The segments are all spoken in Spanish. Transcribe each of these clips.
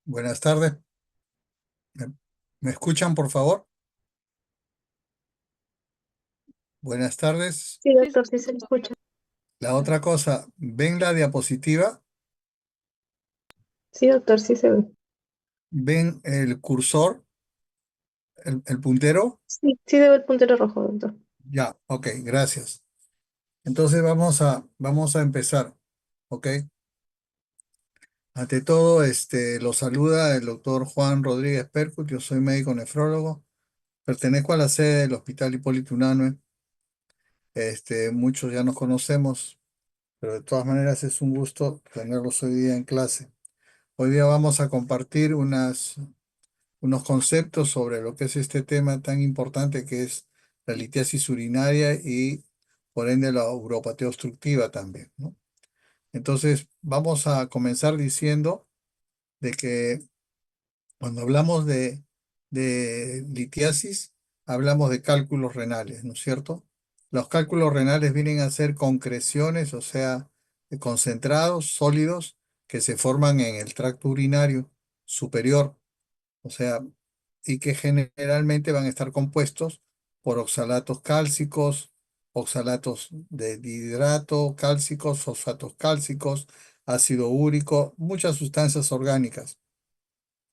Buenas tardes. ¿Me, me escuchan, por favor? Buenas tardes. Sí, doctor, sí se escucha. La otra cosa, ¿ven la diapositiva? Sí, doctor, sí se ve. ¿Ven el cursor, el puntero? Sí, sí veo el puntero rojo, doctor. Ya, ok, gracias. Entonces vamos a empezar, ¿ok? Ante todo, lo saluda el doctor Juan Rodríguez Percut. Yo soy médico nefrólogo, pertenezco a la sede del Hospital Hipólito Unanue. Muchos ya nos conocemos, pero de todas maneras es un gusto tenerlos hoy día en clase. Hoy día vamos a compartir unos conceptos sobre lo que es este tema tan importante que es la litiasis urinaria y por ende la uropatía obstructiva también, ¿no? Entonces vamos a comenzar diciendo de que cuando hablamos de litiasis, hablamos de cálculos renales, ¿no es cierto? Los cálculos renales vienen a ser concreciones, o sea, concentrados, sólidos, que se forman en el tracto urinario superior, o sea, y que generalmente van a estar compuestos por oxalatos cálcicos, oxalatos de dihidrato, cálcicos, fosfatos cálcicos, ácido úrico, muchas sustancias orgánicas,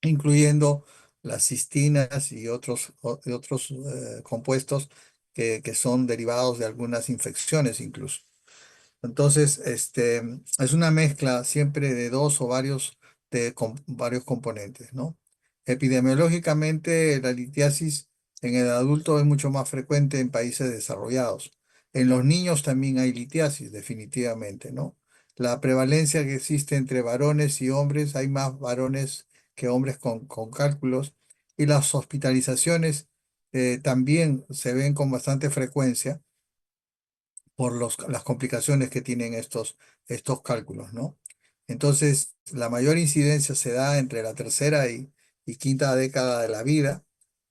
incluyendo las cistinas y otros compuestos que son derivados de algunas infecciones incluso. Entonces, es una mezcla siempre de dos o varios componentes, ¿no? Epidemiológicamente, la litiasis en el adulto es mucho más frecuente en países desarrollados. En los niños también hay litiasis, definitivamente, ¿no? La prevalencia que existe entre varones y hombres, hay más varones que hombres con cálculos, y las hospitalizaciones también se ven con bastante frecuencia por las complicaciones que tienen estos cálculos, ¿no? Entonces, la mayor incidencia se da entre la tercera y quinta década de la vida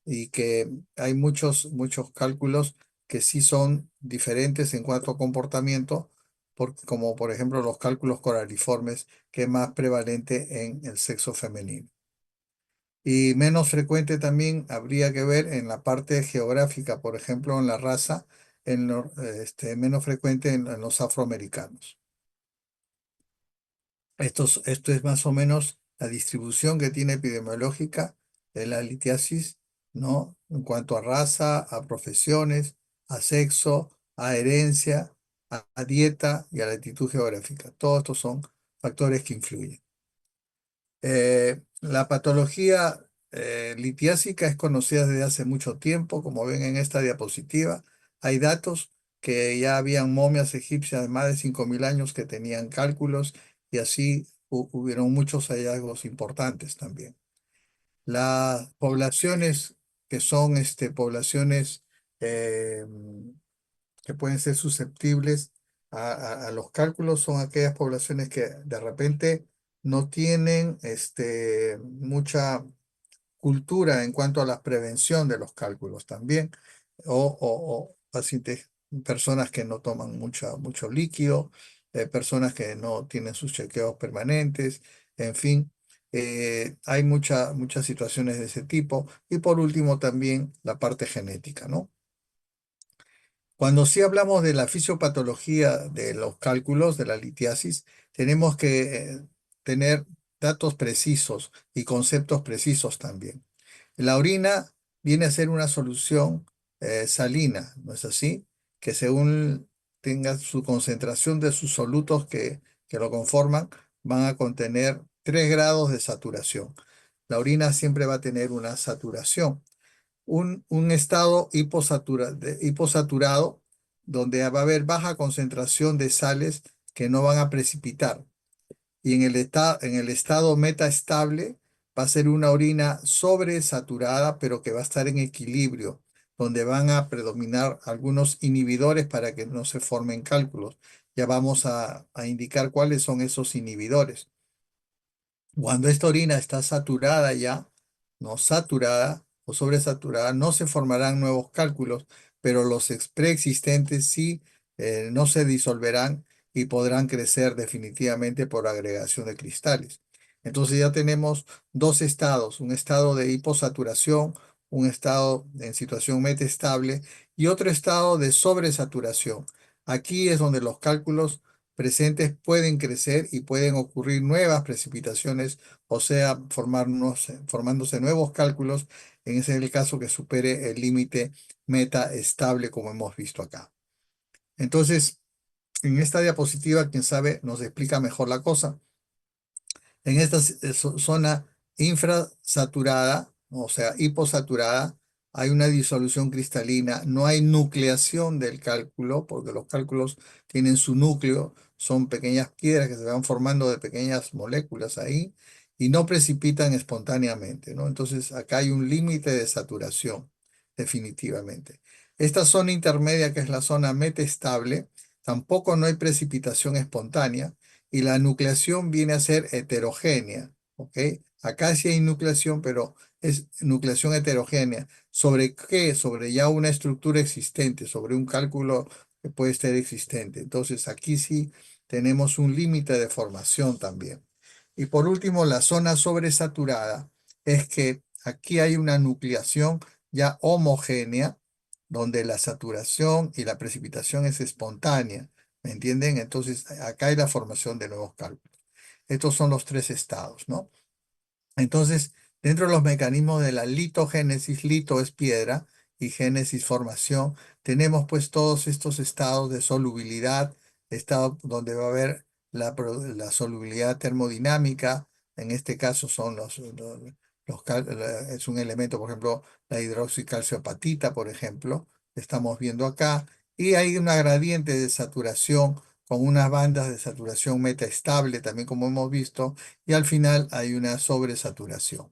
y que hay muchos cálculos que sí son diferentes en cuanto a comportamiento, como por ejemplo los cálculos coraliformes, que es más prevalente en el sexo femenino. Y menos frecuente también habría que ver en la parte geográfica, por ejemplo, en la raza, menos frecuente en los afroamericanos. Esto es más o menos la distribución que tiene epidemiológica de la litiasis, ¿no? En cuanto a raza, a profesiones, a sexo, a herencia, a dieta y a latitud geográfica. Todos estos son factores que influyen. La patología litiásica es conocida desde hace mucho tiempo, como ven en esta diapositiva. Hay datos que ya habían momias egipcias de más de 5.000 años que tenían cálculos y así hubieron muchos hallazgos importantes también. Las poblaciones que son poblaciones eh, que pueden ser susceptibles a los cálculos son aquellas poblaciones que de repente no tienen mucha cultura en cuanto a la prevención de los cálculos también, o pacientes, personas que no toman mucho líquido, personas que no tienen sus chequeos permanentes, en fin. Hay muchas situaciones de ese tipo. Y por último también la parte genética, ¿no? Cuando sí hablamos de la fisiopatología de los cálculos de la litiasis, tenemos que tener datos precisos y conceptos precisos también. La orina viene a ser una solución salina, ¿no es así? Que según tenga su concentración de sus solutos que lo conforman, van a contener 3 grados de saturación. La orina siempre va a tener una saturación, un estado hiposaturado, donde va a haber baja concentración de sales que no van a precipitar. Y en el estado metaestable va a ser una orina sobresaturada, pero que va a estar en equilibrio, donde van a predominar algunos inhibidores para que no se formen cálculos. Ya vamos a indicar cuáles son esos inhibidores. Cuando esta orina está saturada ya, no saturada o sobresaturada, no se formarán nuevos cálculos, pero los preexistentes sí no se disolverán y podrán crecer definitivamente por agregación de cristales. Entonces ya tenemos dos estados, un estado de hiposaturación, un estado en situación metestable y otro estado de sobresaturación. Aquí es donde los cálculos presentes pueden crecer y pueden ocurrir nuevas precipitaciones, o sea, formándose nuevos cálculos, en ese es el caso que supere el límite meta estable como hemos visto acá. Entonces, en esta diapositiva, quien sabe, nos explica mejor la cosa. En esta zona infrasaturada, o sea, hiposaturada, hay una disolución cristalina, no hay nucleación del cálculo, porque los cálculos tienen su núcleo, son pequeñas piedras que se van formando de pequeñas moléculas ahí y no precipitan espontáneamente, ¿no? Entonces, acá hay un límite de saturación, definitivamente. Esta zona intermedia, que es la zona metestable, tampoco no hay precipitación espontánea y la nucleación viene a ser heterogénea, ¿ok? Acá sí hay nucleación, pero es nucleación heterogénea. ¿Sobre qué? Sobre ya una estructura existente, sobre un cálculo que puede estar existente. Entonces aquí sí tenemos un límite de formación también. Y por último, la zona sobresaturada es que aquí hay una nucleación ya homogénea, donde la saturación y la precipitación es espontánea. ¿Me entienden? Entonces, acá hay la formación de nuevos cálculos. Estos son los tres estados, ¿no? Entonces, dentro de los mecanismos de la litogénesis, lito es piedra y génesis formación, tenemos pues todos estos estados de solubilidad, estado donde va a haber la solubilidad termodinámica, en este caso son es un elemento, por ejemplo, la hidroxicalciopatita, por ejemplo, que estamos viendo acá, y hay una gradiente de saturación con unas bandas de saturación metaestable, también como hemos visto, y al final hay una sobresaturación.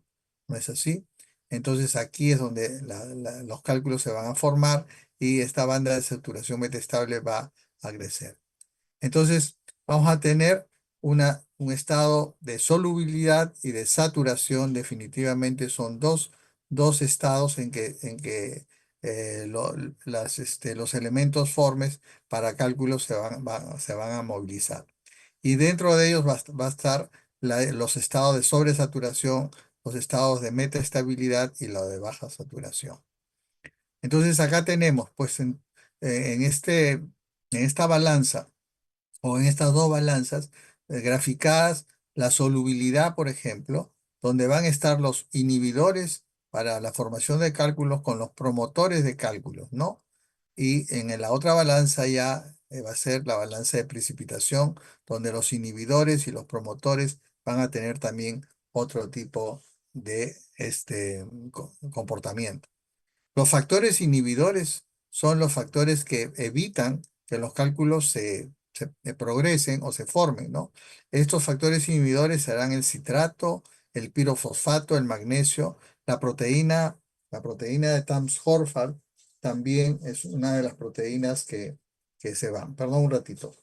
¿No es así? Entonces aquí es donde los cálculos se van a formar y esta banda de saturación metastable va a crecer. Entonces vamos a tener un estado de solubilidad y de saturación. Definitivamente son dos estados en que los elementos formes para cálculos se van a movilizar. Y dentro de ellos va a estar los estados de sobresaturación, los estados de metaestabilidad y la de baja saturación. Entonces acá tenemos, pues en esta balanza o en estas dos balanzas graficadas, la solubilidad, por ejemplo, donde van a estar los inhibidores para la formación de cálculos con los promotores de cálculos, ¿no? Y en la otra balanza ya va a ser la balanza de precipitación, donde los inhibidores y los promotores van a tener también otro tipo de comportamiento. Los factores inhibidores son los factores que evitan que los cálculos se progresen o se formen, ¿no? Estos factores inhibidores serán el citrato, el pirofosfato, el magnesio, la proteína de Tams-Horford también es una de las proteínas que se van. Perdón un ratito.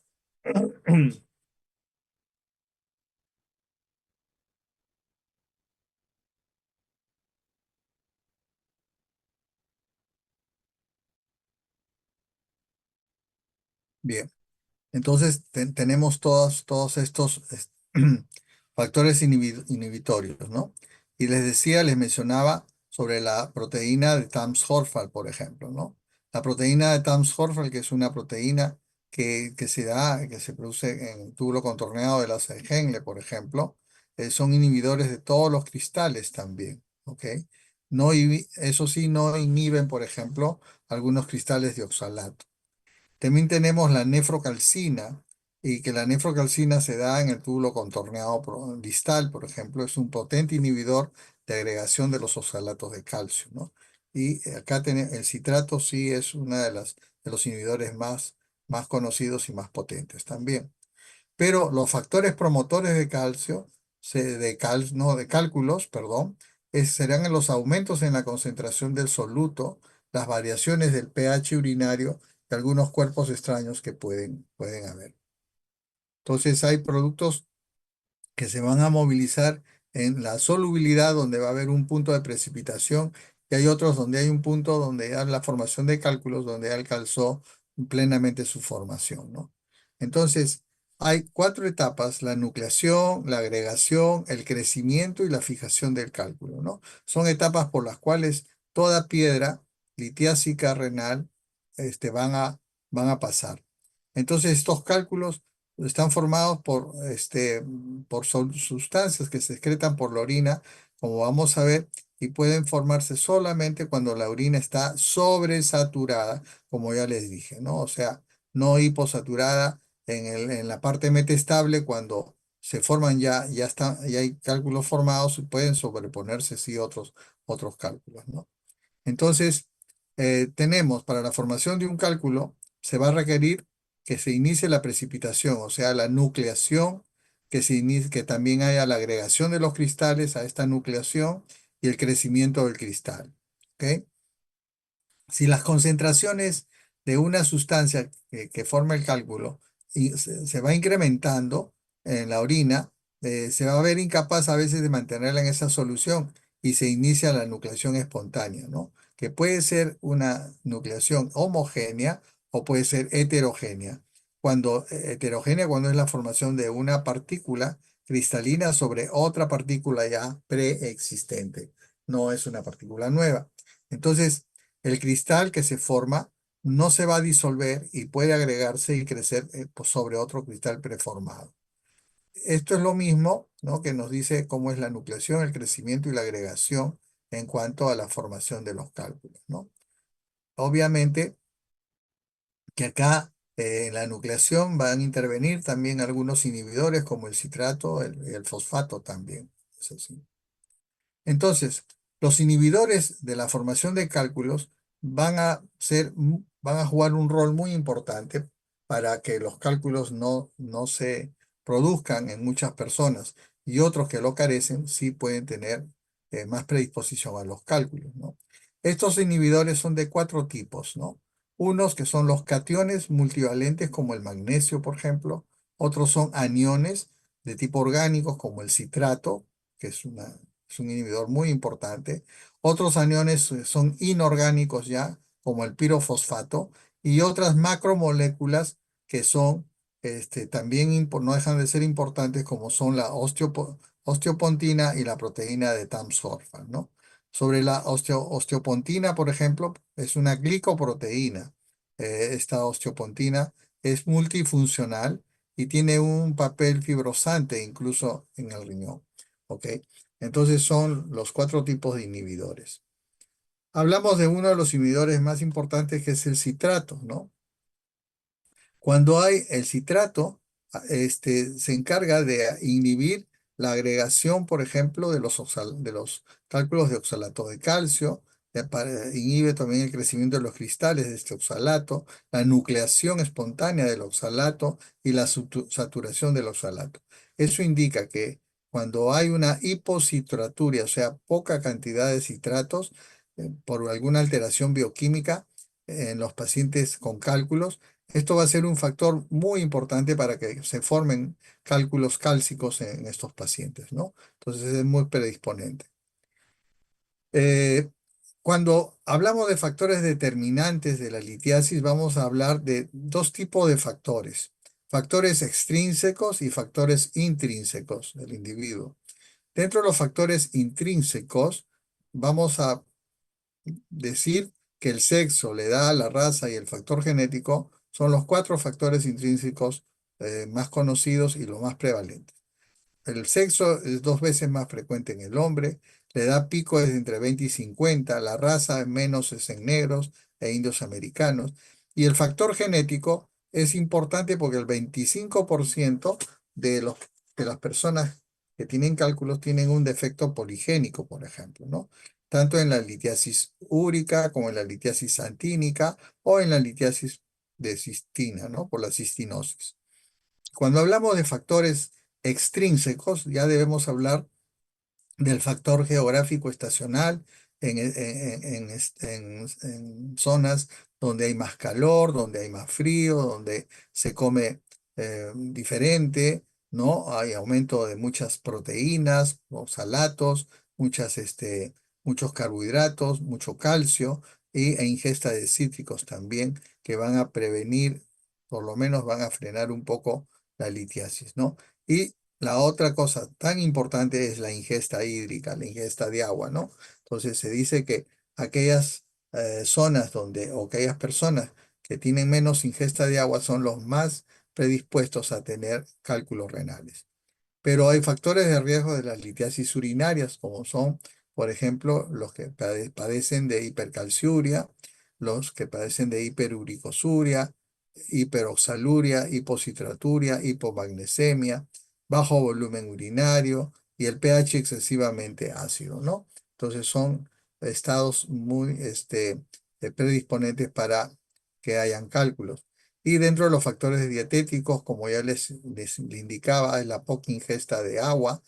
Bien. Entonces tenemos todos estos factores inhibitorios, ¿no? Y les decía, les mencionaba sobre la proteína de Tams-Horford, por ejemplo, ¿no? La proteína de Tams-Horford, que es una proteína que se produce en el túbulo contorneado de la Henle, por ejemplo, son inhibidores de todos los cristales también, ¿ok? Eso sí, no inhiben, por ejemplo, algunos cristales de oxalato. También tenemos la nefrocalcina, y que la nefrocalcina se da en el túbulo contorneado distal, por ejemplo, es un potente inhibidor de agregación de los oxalatos de calcio, ¿no? Y acá el citrato sí es una de los inhibidores más conocidos y más potentes también. Pero los factores promotores de calcio, no, de cálculos, perdón, serán los aumentos en la concentración del soluto, las variaciones del pH urinario y algunos cuerpos extraños que pueden haber. Entonces hay productos que se van a movilizar en la solubilidad, donde va a haber un punto de precipitación, y hay otros donde hay un punto donde ya la formación de cálculos, donde ya alcanzó plenamente su formación, ¿no? Entonces, hay cuatro etapas: la nucleación, la agregación, el crecimiento y la fijación del cálculo, ¿no? Son etapas por las cuales toda piedra litiásica renal van a pasar. Entonces, estos cálculos están formados por sustancias que se excretan por la orina, como vamos a ver, y pueden formarse solamente cuando la orina está sobresaturada, como ya les dije, ¿no? O sea, no hiposaturada en la parte metestable. Cuando se forman ya hay cálculos formados y pueden sobreponerse, sí, otros cálculos, ¿no? Entonces, tenemos para la formación de un cálculo, se va a requerir que se inicie la precipitación, o sea, la nucleación, que también haya la agregación de los cristales a esta nucleación y el crecimiento del cristal. ¿Ok? Si las concentraciones de una sustancia que forma el cálculo se va incrementando en la orina, se va a ver incapaz a veces de mantenerla en esa solución y se inicia la nucleación espontánea, ¿no? Que puede ser una nucleación homogénea o puede ser heterogénea. Heterogénea cuando es la formación de una partícula cristalina sobre otra partícula ya preexistente, no es una partícula nueva. Entonces, el cristal que se forma no se va a disolver y puede agregarse y crecer pues, sobre otro cristal preformado. Esto es lo mismo, ¿no?, que nos dice cómo es la nucleación, el crecimiento y la agregación en cuanto a la formación de los cálculos, ¿no? Obviamente que acá en la nucleación van a intervenir también algunos inhibidores como el citrato, el fosfato también. Eso sí. Entonces, los inhibidores de la formación de cálculos van a jugar un rol muy importante para que los cálculos no se produzcan en muchas personas, y otros que lo carecen sí pueden tener más predisposición a los cálculos, ¿no? Estos inhibidores son de cuatro tipos, ¿no? Unos que son los cationes multivalentes como el magnesio, por ejemplo. Otros son aniones de tipo orgánicos como el citrato, que es un inhibidor muy importante. Otros aniones son inorgánicos ya, como el pirofosfato, y otras macromoléculas que son también no dejan de ser importantes, como son la osteopontina y la proteína de Tamms-Horfman, ¿no? Sobre la osteopontina, por ejemplo, es una glicoproteína. Esta osteopontina es multifuncional y tiene un papel fibrosante incluso en el riñón. ¿Ok? Entonces son los cuatro tipos de inhibidores. Hablamos de uno de los inhibidores más importantes, que es el citrato, ¿no? Cuando hay el citrato, se encarga de inhibir la agregación, por ejemplo, de los cálculos de oxalato de calcio, inhibe también el crecimiento de los cristales de este oxalato, la nucleación espontánea del oxalato y la saturación del oxalato. Eso indica que cuando hay una hipocitraturia, o sea, poca cantidad de citratos, por alguna alteración bioquímica en los pacientes con cálculos, esto va a ser un factor muy importante para que se formen cálculos cálcicos en estos pacientes, ¿no? Entonces es muy predisponente. Eh, Cuando hablamos de factores determinantes de la litiasis, vamos a hablar de dos tipos de factores: factores extrínsecos y factores intrínsecos del individuo. Dentro de los factores intrínsecos, vamos a decir que el sexo, la edad, la raza y el factor genético son los cuatro factores intrínsecos más conocidos y los más prevalentes. El sexo es 2 veces más frecuente en el hombre, la edad pico es entre 20 y 50, la raza menos es en negros e indios americanos, y el factor genético es importante porque el 25% de, los, de las personas que tienen cálculos tienen un defecto poligénico, por ejemplo, ¿no? Tanto en la litiasis úrica como en la litiasis santínica o en la litiasis de cistina, ¿no? Por la cistinosis. Cuando hablamos de factores extrínsecos, ya debemos hablar del factor geográfico estacional en zonas donde hay más calor, donde hay más frío, donde se come diferente, ¿no? Hay aumento de muchas proteínas, oxalatos, muchos carbohidratos, mucho calcio e ingesta de cítricos también, que van a prevenir, por lo menos van a frenar un poco la litiasis, ¿no? Y la otra cosa tan importante es la ingesta hídrica, la ingesta de agua, ¿no? Entonces se dice que aquellas zonas donde, o aquellas personas que tienen menos ingesta de agua son los más predispuestos a tener cálculos renales. Pero hay factores de riesgo de las litiasis urinarias, como son, por ejemplo, los que padecen de hipercalciuria, los que padecen de hiperuricosuria, hiperoxaluria, hipocitraturia, hipomagnesemia, bajo volumen urinario y el pH excesivamente ácido, ¿no? Entonces son estados muy predisponentes para que hayan cálculos. Y dentro de los factores dietéticos, como ya les indicaba, es la poca ingesta de agua,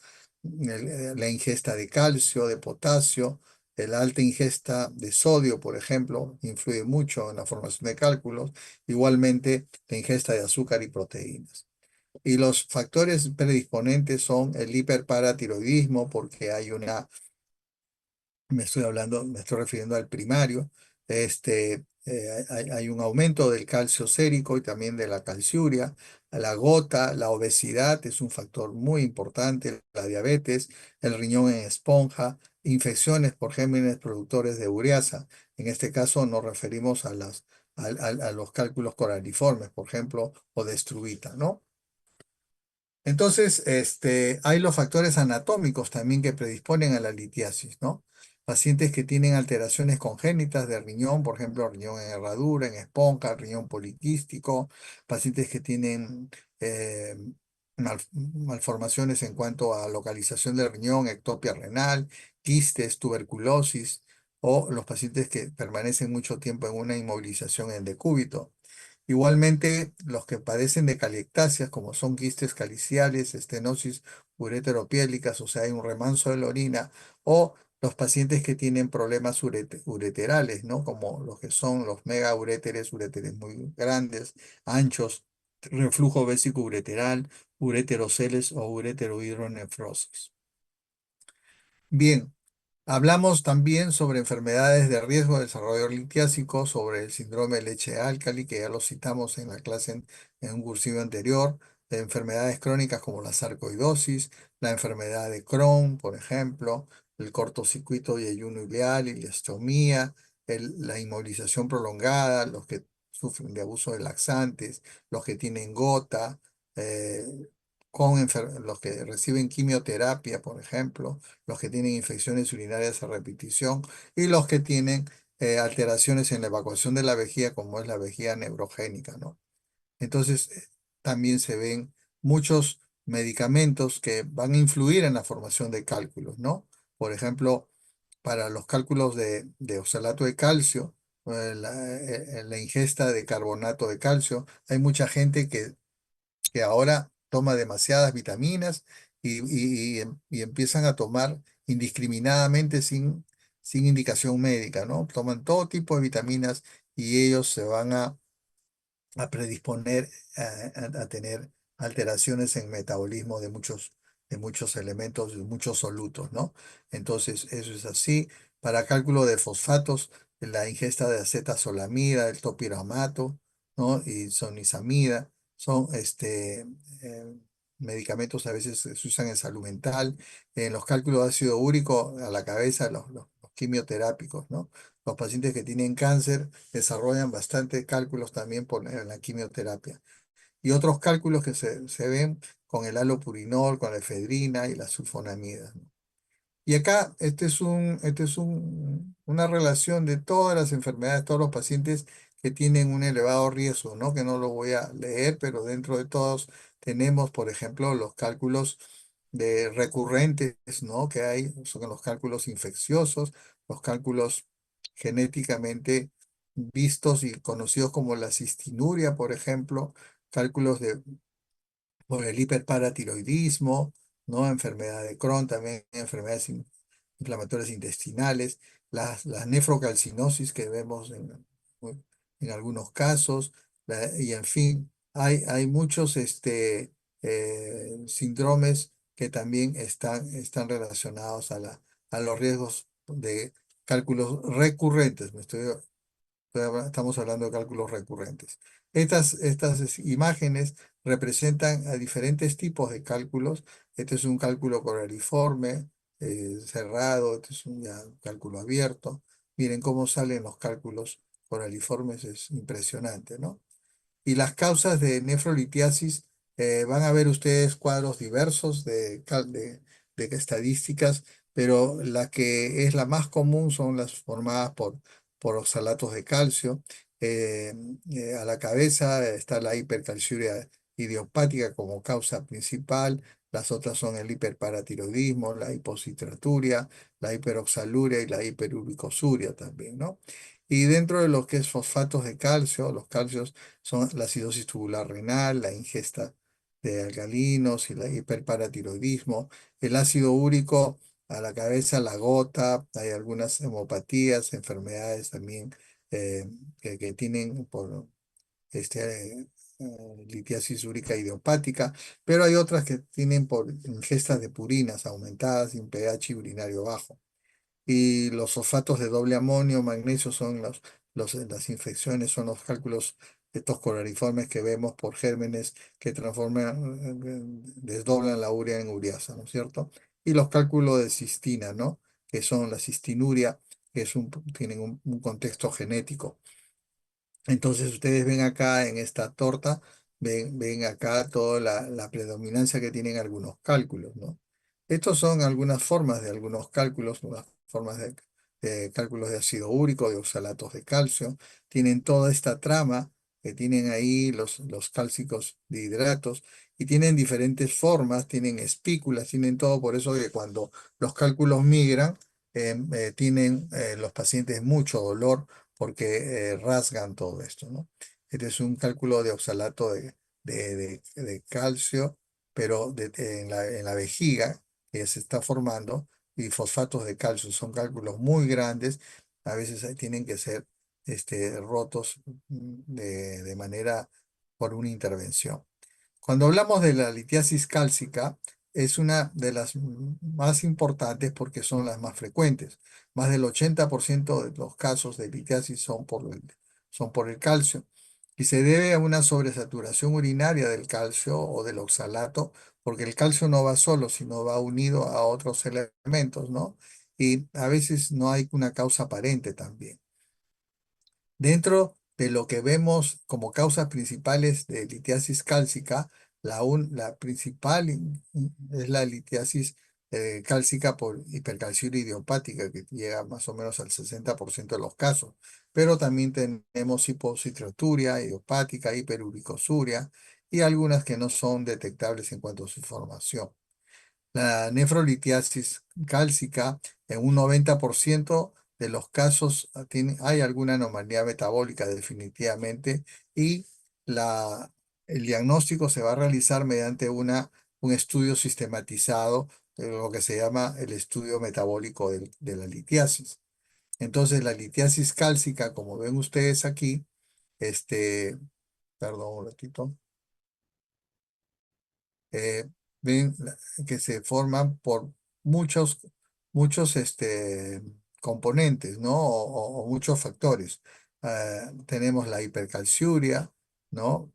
la ingesta de calcio, de potasio, la alta ingesta de sodio, por ejemplo, influye mucho en la formación de cálculos. Igualmente, la ingesta de azúcar y proteínas. Y los factores predisponentes son el hiperparatiroidismo, porque hay una me estoy refiriendo al primario. Hay un aumento del calcio sérico y también de la calciuria. La gota, la obesidad es un factor muy importante, la diabetes, el riñón en esponja, infecciones por gérmenes productores de ureasa. En este caso nos referimos a los cálculos coraliformes, por ejemplo, o de Struvita, ¿no? Entonces, hay los factores anatómicos también que predisponen a la litiasis, ¿no? Pacientes que tienen alteraciones congénitas del riñón, por ejemplo, riñón en herradura, en esponja, riñón poliquístico, pacientes que tienen malformaciones en cuanto a localización del riñón, ectopia renal, quistes, tuberculosis, o los pacientes que permanecen mucho tiempo en una inmovilización en decúbito. Igualmente, los que padecen de caliectasias, como son quistes caliciales, estenosis ureteropiélicas, o sea, hay un remanso de la orina, o los pacientes que tienen problemas ureterales, ¿no? Como los que son los megauréteres, uréteres muy grandes, anchos, reflujo vésico ureteral, ureteroceles o ureterohidronefrosis. Bien, hablamos también sobre enfermedades de riesgo de desarrollo litiásico, sobre el síndrome de leche álcali, que ya lo citamos en la clase en un cursivo anterior, de enfermedades crónicas como la sarcoidosis, la enfermedad de Crohn, por ejemplo, el cortocircuito y ayuno ileal y la estomía, la inmovilización prolongada, los que sufren de abuso de laxantes, los que tienen gota, eh, los que reciben quimioterapia, por ejemplo, los que tienen infecciones urinarias a repetición y los que tienen alteraciones en la evacuación de la vejiga, como es la vejiga neurogénica, ¿no? Entonces, también se ven muchos medicamentos que van a influir en la formación de cálculos, ¿no? Por ejemplo, para los cálculos de oxalato de calcio, la ingesta de carbonato de calcio, hay mucha gente que ahora toma demasiadas vitaminas y empiezan a tomar indiscriminadamente sin indicación médica, ¿no? Toman todo tipo de vitaminas y ellos se van a predisponer a tener alteraciones en metabolismo de muchos elementos, de muchos solutos, ¿no? Entonces, eso es así. Para cálculo de fosfatos, la ingesta de acetazolamida, el topiramato, ¿no? Y sonizamida, son eh, medicamentos a veces que se usan en salud mental. En los cálculos de ácido úrico a la cabeza, los quimioterápicos, ¿no? Los pacientes que tienen cáncer desarrollan bastante cálculos también por la quimioterapia. Y otros cálculos que se ven con el halopurinol, con la efedrina y la sulfonamida, ¿no? Y acá, una relación de todas las enfermedades, todos los pacientes que tienen un elevado riesgo, ¿no? Que no lo voy a leer, pero dentro de todos tenemos, por ejemplo, los cálculos de recurrentes, ¿no? Que hay, son los cálculos infecciosos, los cálculos genéticamente vistos y conocidos como la cistinuria, por ejemplo, cálculos por el hiperparatiroidismo, ¿no? Enfermedad de Crohn, también enfermedades inflamatorias intestinales, la nefrocalcinosis que vemos en algunos casos, y en fin, hay muchos síndromes que también están relacionados a los riesgos de cálculos recurrentes. Estamos hablando de cálculos recurrentes. Estas imágenes representan a diferentes tipos de cálculos. Este es un cálculo coraliforme, cerrado, este es un ya cálculo abierto. Miren cómo salen los cálculos coraliformes, es impresionante, ¿no? Y las causas de nefrolitiasis, van a ver ustedes cuadros diversos de estadísticas, pero la que es la más común son las formadas por oxalatos de calcio. Eh, a la cabeza está la hipercalciuria idiopática como causa principal. Las otras son el hiperparatiroidismo, la hipocitraturia, la hiperoxaluria y la hiperuricosuria también, ¿no? Y dentro de lo que es fosfatos de calcio, los calcios son la acidosis tubular renal, la ingesta de alcalinos y la hiperparatiroidismo, el ácido úrico a la cabeza, la gota, hay algunas hemopatías, enfermedades también, que tienen por litiasis úrica idiopática, pero hay otras que tienen por ingestas de purinas aumentadas y un pH urinario bajo. Y los fosfatos de doble amonio, magnesio son las infecciones, son los cálculos de estos coraliformes que vemos por gérmenes que transforman, desdoblan la urea en ureasa, ¿no es cierto? Y los cálculos de cistina, ¿no? Que son la cistinuria, que tienen un contexto genético. Entonces ustedes ven acá en esta torta, ven acá toda la predominancia que tienen algunos cálculos, ¿no? Estos son algunas formas de algunos cálculos, unas formas de cálculos de ácido úrico, de oxalatos de calcio. Tienen toda esta trama que tienen ahí los cálcicos de hidratos y tienen diferentes formas, tienen espículas, tienen todo. Por eso que cuando los cálculos migran, tienen los pacientes mucho dolor porque rasgan todo esto, ¿no? Este es un cálculo de oxalato de calcio, pero en la vejiga que se está formando, y fosfatos de calcio. Son cálculos muy grandes, a veces tienen que ser rotos, de manera por una intervención. Cuando hablamos de la litiasis cálcica, es una de las más importantes porque son las más frecuentes. Más del 80% de los casos de litiasis son por el calcio y se debe a una sobresaturación urinaria del calcio o del oxalato, porque el calcio no va solo, sino va unido a otros elementos, ¿no? Y a veces no hay una causa aparente también. Dentro de lo que vemos como causas principales de litiasis cálcica, la principal es la litiasis cálcica por hipercalciuria idiopática, que llega más o menos al 60% de los casos. Pero también tenemos hipocitraturia idiopática, hiperuricosuria y algunas que no son detectables en cuanto a su formación. La nefrolitiasis cálcica, en un 90% de los casos hay alguna anomalía metabólica definitivamente, y el diagnóstico se va a realizar mediante un estudio sistematizado, lo que se llama el estudio metabólico de la litiasis. Entonces, la litiasis cálcica, como ven ustedes aquí, perdón un ratito. eh, ven que se forman por muchos, muchos componentes, ¿no? O muchos factores. Tenemos la hipercalciuria, ¿no?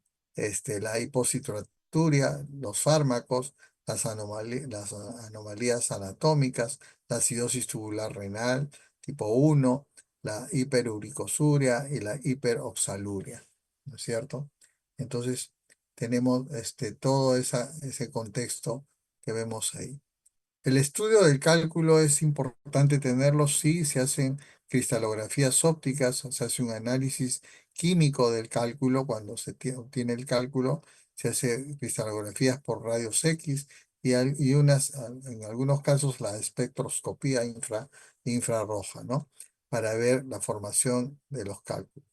La hipocitraturia, los fármacos, las anomalías anatómicas, la acidosis tubular renal tipo 1, la hiperuricosuria y la hiperoxaluria, ¿no es cierto? Entonces, tenemos todo ese contexto que vemos ahí. El estudio del cálculo es importante tenerlo, sí, se hacen cristalografías ópticas, se hace un análisis químico del cálculo cuando obtiene el cálculo, se hace cristalografías por rayos X en algunos casos la espectroscopía infrarroja, ¿no? Para ver la formación de los cálculos.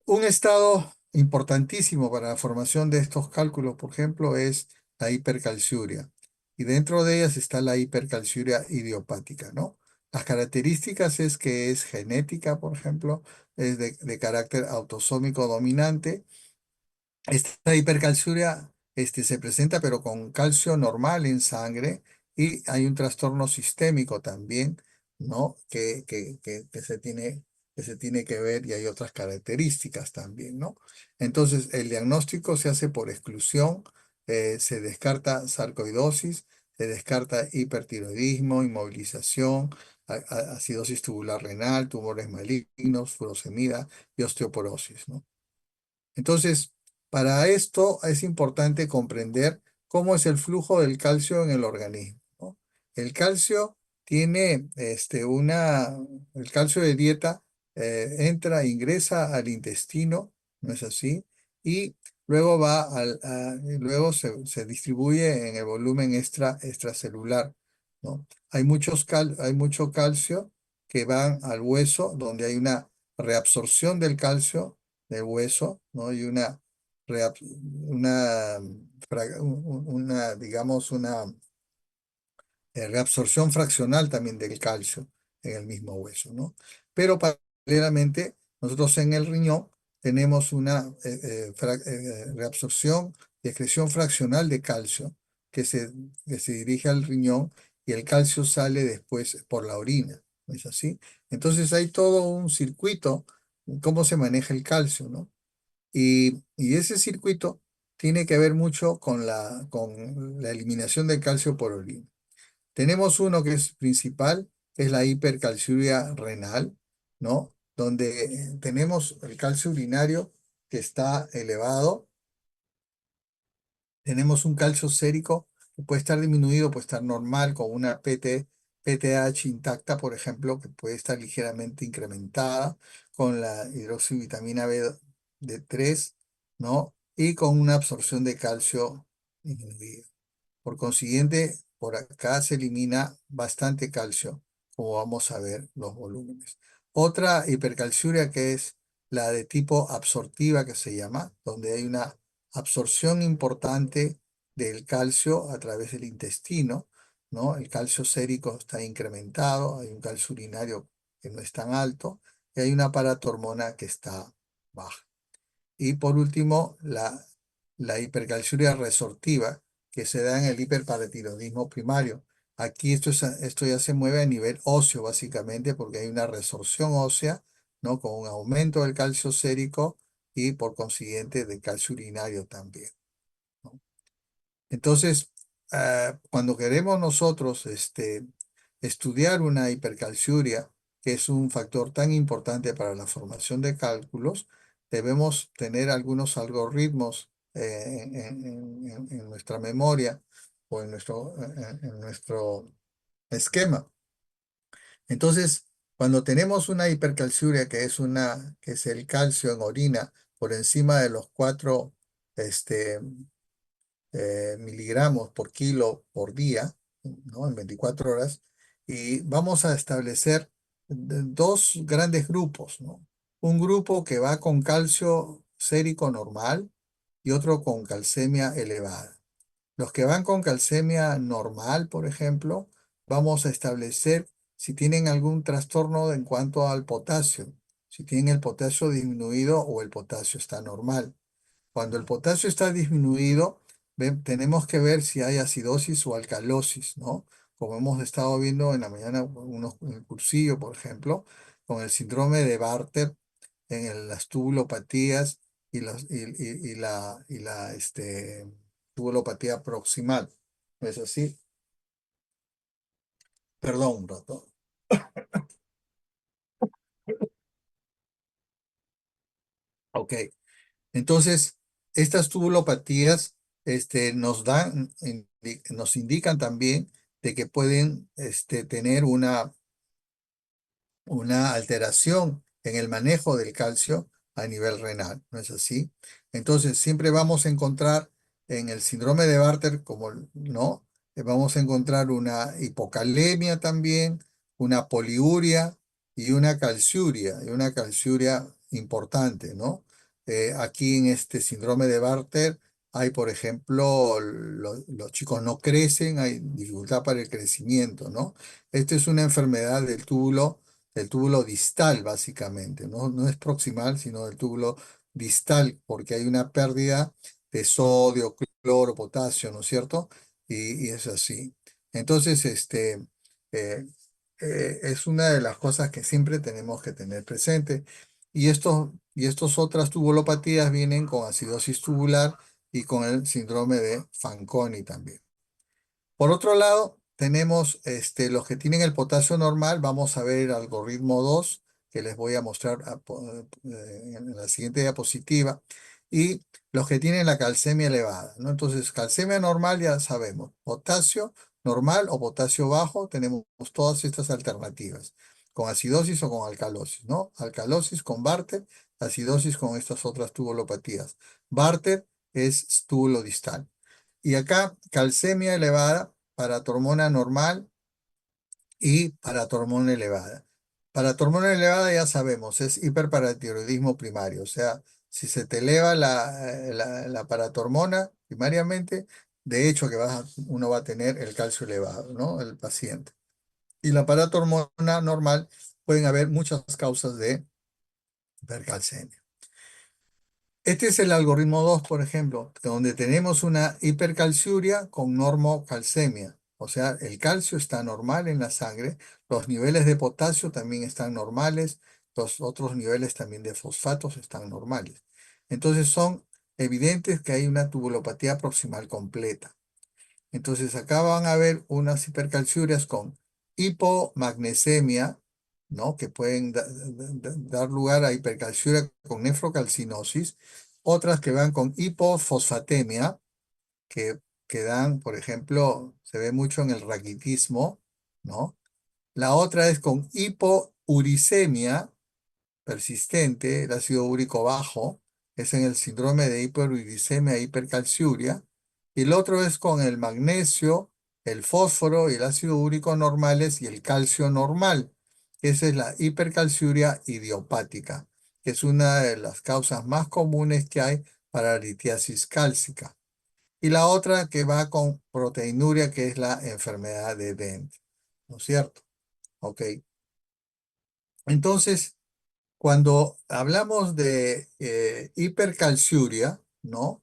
Un estado importantísimo para la formación de estos cálculos, por ejemplo, es la hipercalciuria. Y dentro de ellas está la hipercalciuria idiopática, ¿no? Las características es que es genética, por ejemplo, es de carácter autosómico dominante. Esta hipercalciuria se presenta pero con calcio normal en sangre, y hay un trastorno sistémico también, ¿no? Que se tiene que se tiene que ver y hay otras características también, ¿no? Entonces, el diagnóstico se hace por exclusión, se descarta sarcoidosis, se descarta hipertiroidismo, inmovilización, acidosis tubular renal, tumores malignos, furosemida y osteoporosis, ¿no? Entonces, para esto es importante comprender cómo es el flujo del calcio en el organismo, ¿no? El calcio tiene el calcio de dieta ingresa al intestino, ¿no es así? Y luego luego se distribuye en el volumen extracelular, ¿no? Hay mucho calcio que van al hueso, donde hay una reabsorción del calcio del hueso, ¿no? Y digamos, una reabsorción fraccional también del calcio en el mismo hueso, ¿no? Pero paralelamente, nosotros en el riñón tenemos una reabsorción y excreción fraccional de calcio que que se dirige al riñón y el calcio sale después por la orina, ¿no es así? Entonces hay todo un circuito, cómo se maneja el calcio, ¿no? Y ese circuito tiene que ver mucho con con la eliminación del calcio por orina. Tenemos uno que es principal, que es la hipercalciuria renal, ¿no? Donde tenemos el calcio urinario que está elevado. Tenemos un calcio sérico que puede estar disminuido, puede estar normal, con una PTH intacta, por ejemplo, que puede estar ligeramente incrementada, con la hidroxivitamina B3, ¿no? Y con una absorción de calcio disminuida. Por consiguiente, por acá se elimina bastante calcio, como vamos a ver los volúmenes. Otra hipercalciuria que es la de tipo absortiva que se llama, donde hay una absorción importante del calcio a través del intestino, ¿no? El calcio sérico está incrementado, hay un calcio urinario que no es tan alto y hay una paratormona que está baja. Y por último, la hipercalciuria resortiva, que se da en el hiperparatiroidismo primario. Aquí esto ya se mueve a nivel óseo, básicamente, porque hay una resorción ósea, ¿no? Con un aumento del calcio sérico y por consiguiente del calcio urinario también, ¿no? Entonces, cuando queremos nosotros estudiar una hipercalciuria, que es un factor tan importante para la formación de cálculos, debemos tener algunos algoritmos en nuestra memoria o en nuestro esquema. Entonces, cuando tenemos una hipercalciuria, que es el calcio en orina por encima de los 4 este, miligramos por kilo por día, ¿no? En 24 horas, y vamos a establecer dos grandes grupos, ¿no? Un grupo que va con calcio sérico normal y otro con calcemia elevada. Los que van con calcemia normal, por ejemplo, vamos a establecer si tienen algún trastorno en cuanto al potasio, si tienen el potasio disminuido o el potasio está normal. Cuando el potasio está disminuido, tenemos que ver si hay acidosis o alcalosis, ¿no? Como hemos estado viendo en la mañana, en el cursillo, por ejemplo, con el síndrome de Bartter, las tubulopatías y la tubulopatía proximal. ¿No es así? Perdón un rato. Ok. Entonces, estas tubulopatías nos indican también de que pueden tener una alteración en el manejo del calcio a nivel renal, ¿no es así? Entonces, siempre vamos a encontrar en el síndrome de Bartter, como no, vamos a encontrar una hipocalemia también, una poliuria y una calciuria importante, ¿no? Aquí en este síndrome de Bartter hay, por ejemplo, los chicos no crecen, hay dificultad para el crecimiento, ¿no? Esta es una enfermedad del túbulo distal, básicamente, ¿no? No es proximal, sino del túbulo distal, porque hay una pérdida de sodio, cloro, potasio, ¿no es cierto? Y es así. Entonces, eh, es una de las cosas que siempre tenemos que tener presente. Y estos otras tubulopatías vienen con acidosis tubular y con el síndrome de Fanconi también. Por otro lado, tenemos los que tienen el potasio normal. Vamos a ver el algoritmo 2 que les voy a mostrar en la siguiente diapositiva. Y los que tienen la calcemia elevada, ¿no? Entonces, calcemia normal ya sabemos. Potasio normal o potasio bajo, tenemos todas estas alternativas. Con acidosis o con alcalosis, ¿no? Alcalosis con Bartter, acidosis con estas otras tubulopatías. Bartter es túbulo distal. Y acá, calcemia elevada, paratormona normal y paratormona elevada. Paratormona elevada ya sabemos, es hiperparatiroidismo primario. O sea, si se te eleva la paratormona primariamente, de hecho que uno va a tener el calcio elevado, ¿no? El paciente. Y la paratormona normal, pueden haber muchas causas de hipercalcemia. Este es el algoritmo 2, por ejemplo, donde tenemos una hipercalciuria con normocalcemia. O sea, el calcio está normal en la sangre, los niveles de potasio también están normales, los otros niveles también de fosfatos están normales. Entonces son evidentes que hay una tubulopatía proximal completa. Entonces acá van a ver unas hipercalciurias con hipomagnesemia, ¿no? Que pueden dar lugar a hipercalciuria con nefrocalcinosis. Otras que van con hipofosfatemia, que, que dan, por ejemplo, se ve mucho en el raquitismo, ¿no? La otra es con hipouricemia, persistente, el ácido úrico bajo, es en el síndrome de hiperuricemia e hipercalciuria, y el otro es con el magnesio, el fósforo y el ácido úrico normales y el calcio normal. Esa es la hipercalciuria idiopática, que es una de las causas más comunes que hay para la litiasis cálcica. Y la otra que va con proteinuria, que es la enfermedad de Dent, ¿no es cierto? Ok. Entonces, cuando hablamos de hipercalciuria, ¿no?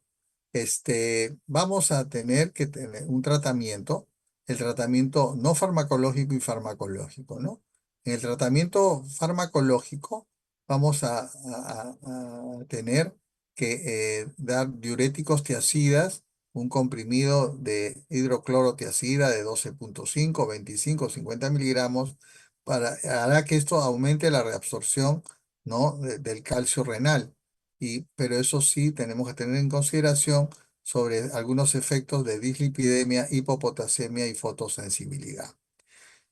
Vamos a tener que tener un tratamiento, el tratamiento no farmacológico y farmacológico, ¿no? En el tratamiento farmacológico vamos a tener que dar diuréticos tiacidas, un comprimido de hidroclorotiacida de 12,5, 25, 50 miligramos, hará que esto aumente la reabsorción, ¿no? Del calcio renal. Pero eso sí, tenemos que tener en consideración sobre algunos efectos de dislipidemia, hipopotasemia y fotosensibilidad.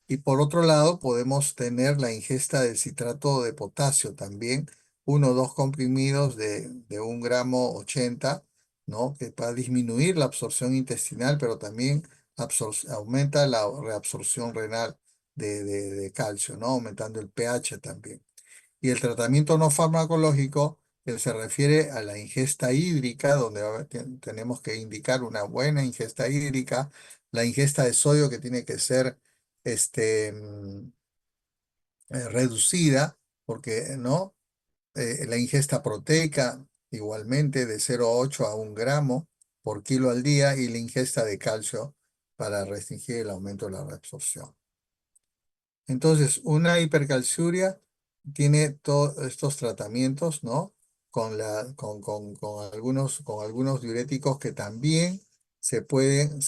Y por otro lado, podemos tener la ingesta del citrato de potasio también, uno o dos comprimidos de 1,80 gramos, ¿no? Que va a disminuir la absorción intestinal, pero también aumenta la reabsorción renal de calcio, ¿no? Aumentando el pH también. Y el tratamiento no farmacológico, que se refiere a la ingesta hídrica, donde tenemos que indicar una buena ingesta hídrica, la ingesta de sodio que tiene que ser reducida, porque no. La ingesta proteica igualmente de 0,8 a 1 gramo por kilo al día, y la ingesta de calcio para restringir el aumento de la reabsorción. Entonces, una hipercalciuria tiene todos estos tratamientos, ¿no? Con algunos diuréticos que también se pueden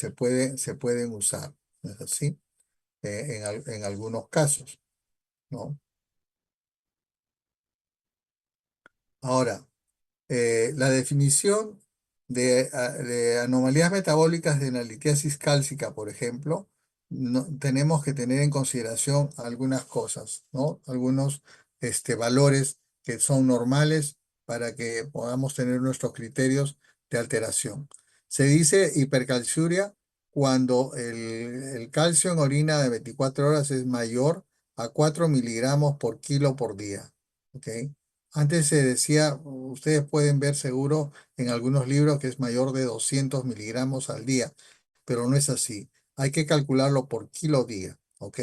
usar, ¿no es así? En algunos casos, ¿no? Ahora, la definición de anomalías metabólicas de la litiasis cálcica, por ejemplo, tenemos que tener en consideración algunas cosas, ¿no? Algunos valores que son normales para que podamos tener nuestros criterios de alteración. Se dice hipercalciuria cuando el calcio en orina de 24 horas es mayor a 4 miligramos por kilo por día. ¿Ok? Antes se decía, ustedes pueden ver seguro en algunos libros que es mayor de 200 miligramos al día, pero no es así. Hay que calcularlo por kilo día, ¿ok?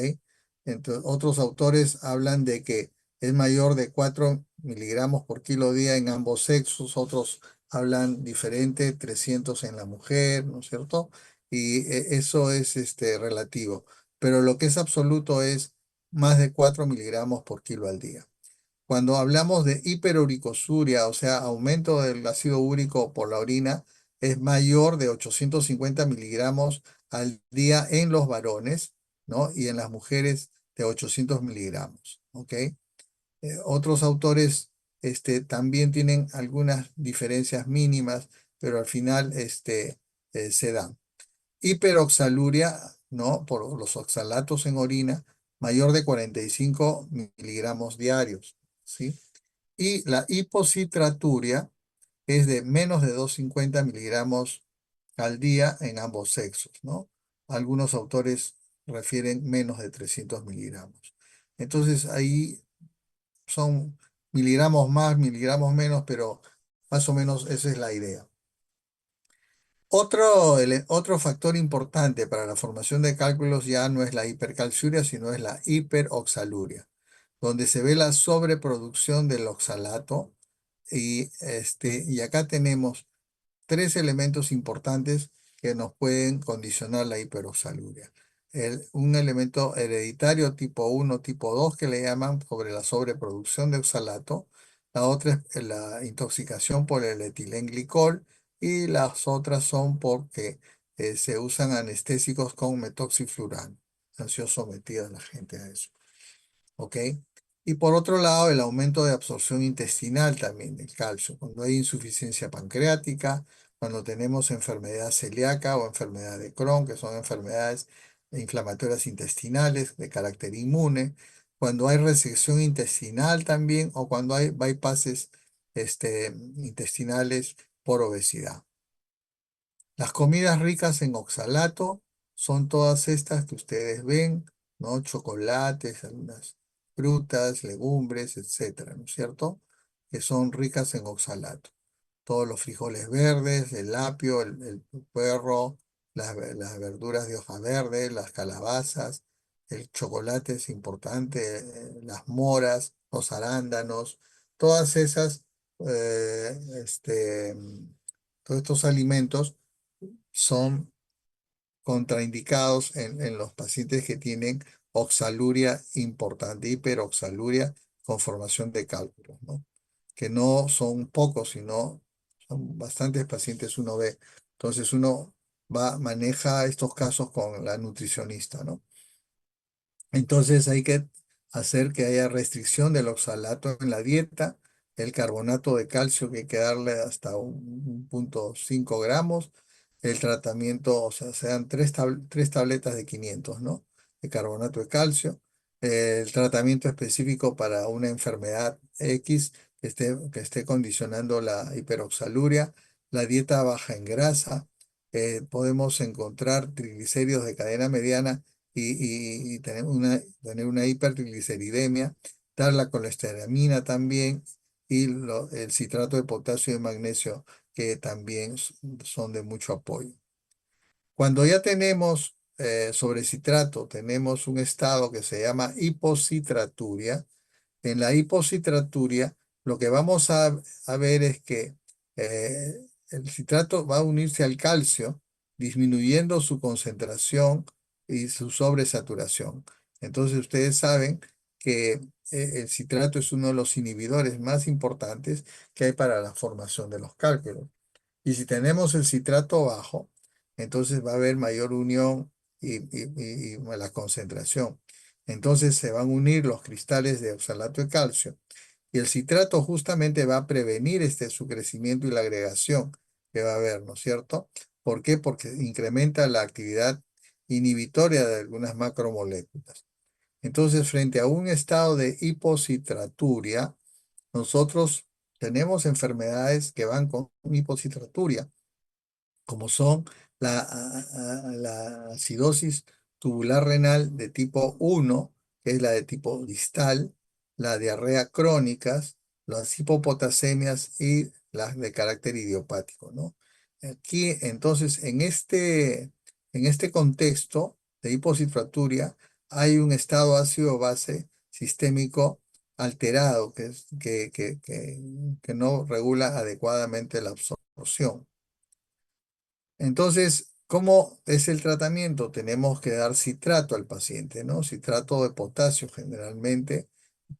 Entonces, otros autores hablan de que es mayor de 4 miligramos por kilo día en ambos sexos, otros hablan diferente, 300 en la mujer, ¿no es cierto? Y eso es relativo. Pero lo que es absoluto es más de 4 miligramos por kilo al día. Cuando hablamos de hiperuricosuria, o sea, aumento del ácido úrico por la orina, es mayor de 850 miligramos al día en los varones, ¿no? Y en las mujeres de 800 miligramos, ¿ok? Otros autores también tienen algunas diferencias mínimas, pero al final se dan. Hiperoxaluria, ¿no? Por los oxalatos en orina, mayor de 45 miligramos diarios, ¿sí? Y la hipocitraturia es de menos de 250 miligramos al día en ambos sexos, ¿no? Algunos autores refieren menos de 300 miligramos. Entonces ahí son miligramos más, miligramos menos, pero más o menos esa es la idea. Otro factor importante para la formación de cálculos ya no es la hipercalciuria, sino es la hiperoxaluria, donde se ve la sobreproducción del oxalato. Y acá tenemos tres elementos importantes que nos pueden condicionar la hiperoxaluria. Un elemento hereditario tipo 1, tipo 2 que le llaman sobre la sobreproducción de oxalato. La otra es la intoxicación por el etilenglicol y las otras son porque se usan anestésicos con metoxiflurano. Han sido sometidas la gente a eso. ¿Ok? Y por otro lado, el aumento de absorción intestinal también del calcio. Cuando hay insuficiencia pancreática, cuando tenemos enfermedad celíaca o enfermedad de Crohn, que son enfermedades inflamatorias intestinales de carácter inmune, cuando hay resección intestinal también o cuando hay bypasses intestinales por obesidad. Las comidas ricas en oxalato son todas estas que ustedes ven, ¿no? Chocolates, algunas frutas, legumbres, etcétera, ¿no es cierto? Que son ricas en oxalato. Todos los frijoles verdes, el apio, el puerro, las verduras de hoja verde, las calabazas, el chocolate es importante, las moras, los arándanos, todas esas, eh, este, todos estos alimentos son contraindicados en los pacientes que tienen oxaluria importante, hiperoxaluria con formación de cálculos, ¿no? Que no son pocos, sino son bastantes pacientes uno ve. Entonces uno maneja estos casos con la nutricionista, ¿no? Entonces hay que hacer que haya restricción del oxalato en la dieta, el carbonato de calcio que hay que darle hasta 1,5 gramos, el tratamiento, o sea, sean tres tabletas de 500, ¿no? De carbonato de calcio, el tratamiento específico para una enfermedad X que esté condicionando la hiperoxaluria, la dieta baja en grasa, podemos encontrar triglicéridos de cadena mediana y tener una hipertrigliceridemia, dar la colesteramina también y el citrato de potasio y de magnesio que también son de mucho apoyo. Cuando ya tenemos sobre citrato, tenemos un estado que se llama hipocitraturia. En la hipocitraturia, lo que vamos a ver es que el citrato va a unirse al calcio, disminuyendo su concentración y su sobresaturación. Entonces, ustedes saben que el citrato es uno de los inhibidores más importantes que hay para la formación de los cálculos. Y si tenemos el citrato bajo, entonces va a haber mayor unión y la concentración. Entonces se van a unir los cristales de oxalato de calcio y el citrato justamente va a prevenir su crecimiento y la agregación que va a haber, ¿no es cierto? ¿Por qué? Porque incrementa la actividad inhibitoria de algunas macromoléculas. Entonces, frente a un estado de hipocitraturia, nosotros tenemos enfermedades que van con hipocitraturia como son la acidosis tubular renal de tipo 1, que es la de tipo distal, la diarrea crónicas, las hipopotasemias y las de carácter idiopático, ¿no? Aquí, entonces, en este contexto de hipocitraturia, hay un estado ácido-base sistémico alterado que no regula adecuadamente la absorción. Entonces, ¿Cómo es el tratamiento? Tenemos que dar citrato al paciente, ¿no? Citrato de potasio generalmente.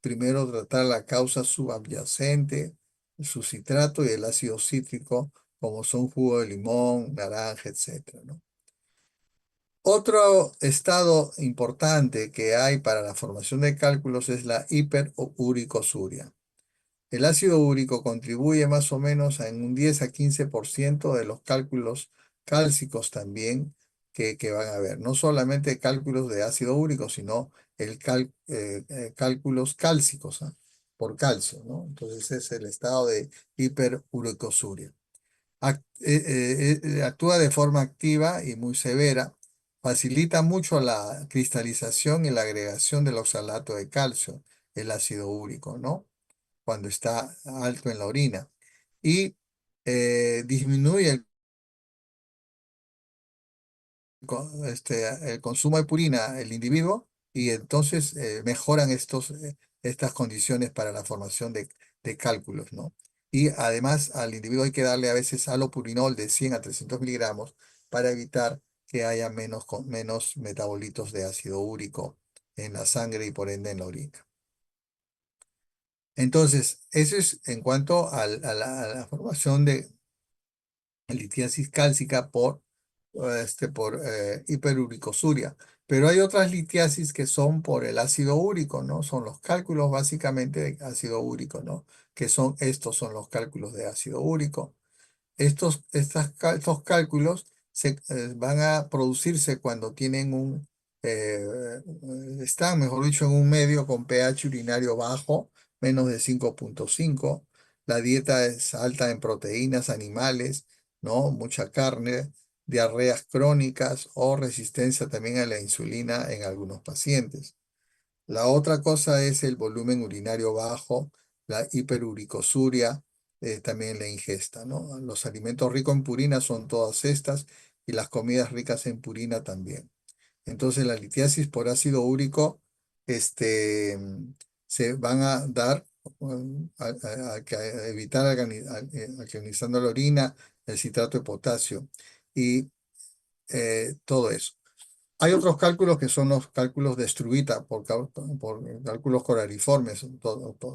Primero tratar la causa subyacente, su citrato y el ácido cítrico, como son jugo de limón, naranja, etcétera, ¿no? Otro estado importante que hay para la formación de cálculos es la hiperuricosuria. El ácido úrico contribuye más o menos en un 10 a 15% de los cálculos cálcicos también que van a haber. No solamente cálculos de ácido úrico, sino cálculos cálcicos, ¿ah? Por calcio, ¿no? Entonces es el estado de hiperuricosuria. Actúa de forma activa y muy severa, facilita mucho la cristalización y la agregación del oxalato de calcio, el ácido úrico, ¿no? Cuando está alto en la orina. Y disminuye el consumo de purina el individuo y entonces mejoran estas condiciones para la formación de cálculos, ¿no? Y además al individuo hay que darle a veces alopurinol de 100 a 300 miligramos para evitar que haya menos metabolitos de ácido úrico en la sangre y por ende en la orina. Entonces, eso es en cuanto a la formación de litiasis cálcica por hiperuricosuria. Pero hay otras litiasis que son por el ácido úrico, ¿no? Son los cálculos básicamente de ácido úrico, ¿no? Estos son los cálculos de ácido úrico. Estos cálculos van a producirse cuando están, mejor dicho, en un medio con pH urinario bajo, menos de 5,5. La dieta es alta en proteínas animales, ¿no? Mucha carne, diarreas crónicas o resistencia también a la insulina en algunos pacientes. La otra cosa es el volumen urinario bajo, la hiperuricosuria, también la ingesta, ¿no? Los alimentos ricos en purina son todas estas y las comidas ricas en purina también. Entonces, la litiasis por ácido úrico este, se van a dar a evitar alcalinizando la orina, el citrato de potasio y todo eso. Hay otros cálculos que son los cálculos de Struita por cálculos coraliformes,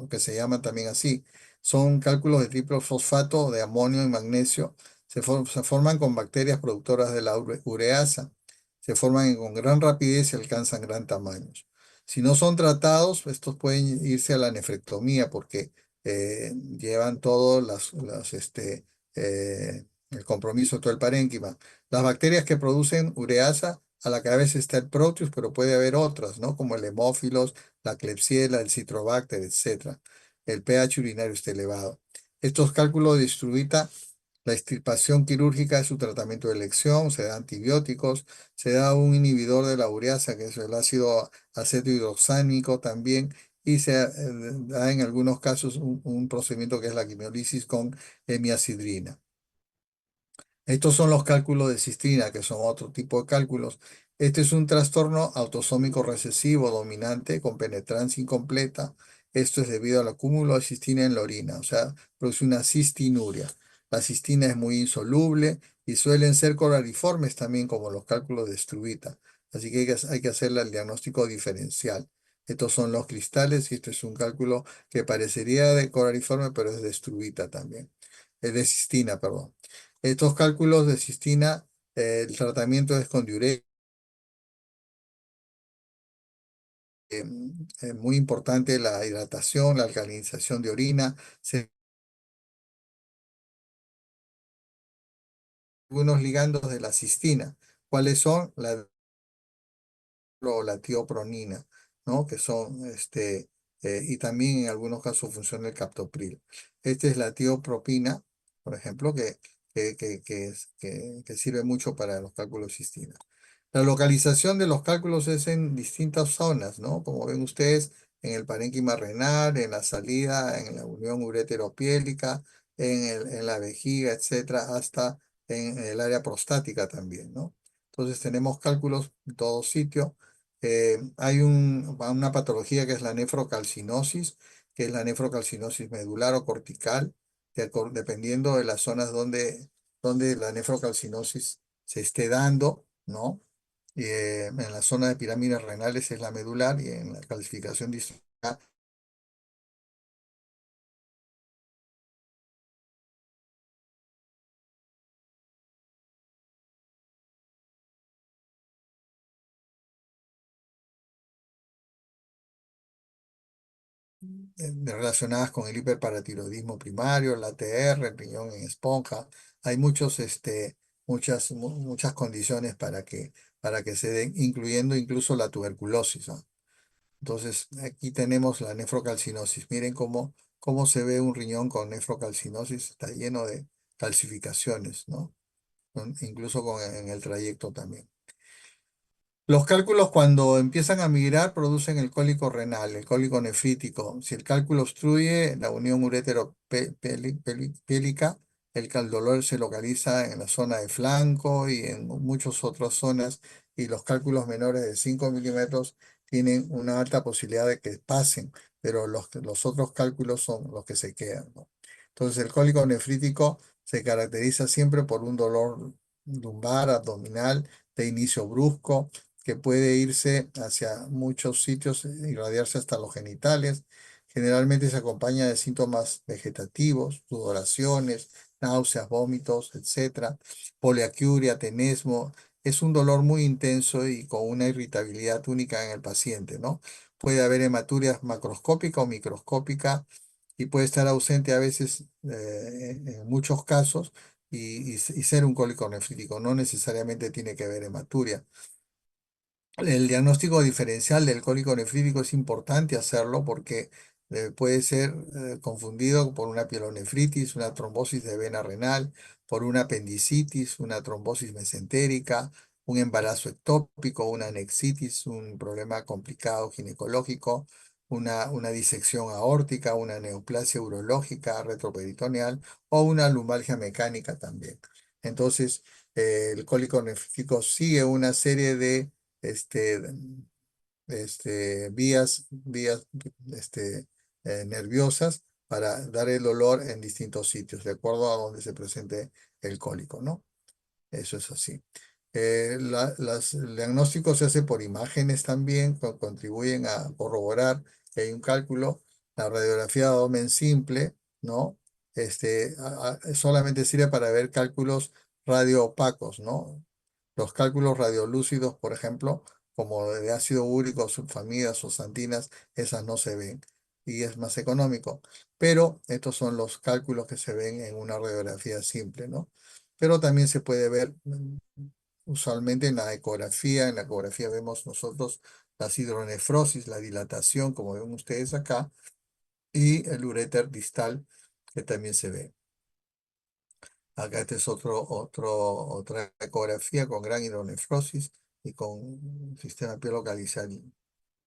que se llaman también así. Son cálculos de triple fosfato de amonio y magnesio. Se forman con bacterias productoras de la ureasa. Se forman con gran rapidez y alcanzan gran tamaños. Si no son tratados, estos pueden irse a la nefrectomía porque llevan todo el compromiso de todo el parénquima. Las bacterias que producen ureasa a la cabeza está el Proteus, pero puede haber otras, ¿no? Como el Hemófilos, la Klebsiella, el Citrobacter, etcétera. El pH urinario está elevado. Estos cálculos de Struita, la extirpación quirúrgica es su tratamiento de elección, se da antibióticos, se da un inhibidor de la ureasa, que es el ácido acetohidroxánico también, y se da en algunos casos un procedimiento que es la quimiolisis con hemiacidrina. Estos son los cálculos de cistrina, que son otro tipo de cálculos. Este es un trastorno autosómico recesivo dominante con penetrancia incompleta. Esto es debido al acúmulo de cistrina en la orina, o sea, produce una cistinuria. La cistina es muy insoluble y suelen ser coraliformes también, como los cálculos de Struita. Así que hay que hacerle el diagnóstico diferencial. Estos son los cristales y este es un cálculo que parecería de coraliforme, pero es de Struita también. Es de cistina, perdón. Estos cálculos de cistina, el tratamiento es con diuresis, muy importante la hidratación, la alcalinización de orina, algunos ligandos de la cistina. ¿Cuáles son? La tiopronina, ¿no? Que son, y también en algunos casos funciona el captopril. Esta es la tiopropina, por ejemplo, que sirve mucho para los cálculos de cistina. La localización de los cálculos es en distintas zonas, ¿no? Como ven ustedes, en el parénquima renal, en la salida, en la unión ureteropiélica, en la vejiga, etcétera, hasta en el área prostática también, ¿no? Entonces tenemos cálculos en todo sitio. Hay una patología que es la nefrocalcinosis, que es la nefrocalcinosis medular o cortical, dependiendo de las zonas donde la nefrocalcinosis se esté dando, ¿no? En la zona de pirámides renales es la medular y en la calcificación distal relacionadas con el hiperparatiroidismo primario, la TR, el riñón en esponja. Hay muchas condiciones para que se den, incluyendo incluso la tuberculosis, ¿no? Entonces, aquí tenemos la nefrocalcinosis. Miren cómo se ve un riñón con nefrocalcinosis. Está lleno de calcificaciones, ¿no? Incluso en el trayecto también. Los cálculos cuando empiezan a migrar producen el cólico renal, el cólico nefrítico. Si el cálculo obstruye la unión urétero-pélica, el dolor se localiza en la zona de flanco y en muchas otras zonas, y los cálculos menores de 5 milímetros tienen una alta posibilidad de que pasen, pero los otros cálculos son los que se quedan, ¿no? Entonces el cólico nefrítico se caracteriza siempre por un dolor lumbar, abdominal, de inicio brusco, que puede irse hacia muchos sitios, irradiarse hasta los genitales. Generalmente se acompaña de síntomas vegetativos, sudoraciones, náuseas, vómitos, etcétera, poliaquiuria, tenesmo. Es un dolor muy intenso y con una irritabilidad única en el paciente, ¿no? Puede haber hematuria macroscópica o microscópica y puede estar ausente a veces, en muchos casos, y ser un cólico nefrítico. No necesariamente tiene que haber hematuria. El diagnóstico diferencial del cólico nefrítico es importante hacerlo porque puede ser confundido por una pielonefritis, una trombosis de vena renal, por una apendicitis, una trombosis mesentérica, un embarazo ectópico, una anexitis, un problema complicado ginecológico, una disección aórtica, una neoplasia urológica retroperitoneal o una lumbalgia mecánica también. Entonces, el cólico nefrítico sigue una serie de este, vías nerviosas para dar el dolor en distintos sitios, de acuerdo a donde se presente el cólico, ¿no? Eso es así. El diagnóstico se hace por imágenes también, contribuyen a corroborar que hay un cálculo. La radiografía de abdomen simple, ¿no? Solamente sirve para ver cálculos radioopacos, ¿no? Los cálculos radiolúcidos, por ejemplo, como de ácido úrico, sulfamidas o santinas, esas no se ven y es más económico. Pero estos son los cálculos que se ven en una radiografía simple, ¿no? Pero también se puede ver usualmente en la ecografía. En la ecografía vemos nosotros la hidronefrosis, la dilatación, como ven ustedes acá, y el uréter distal, que también se ve. Acá este es otra ecografía con gran hidronefrosis y con un sistema pielocalizal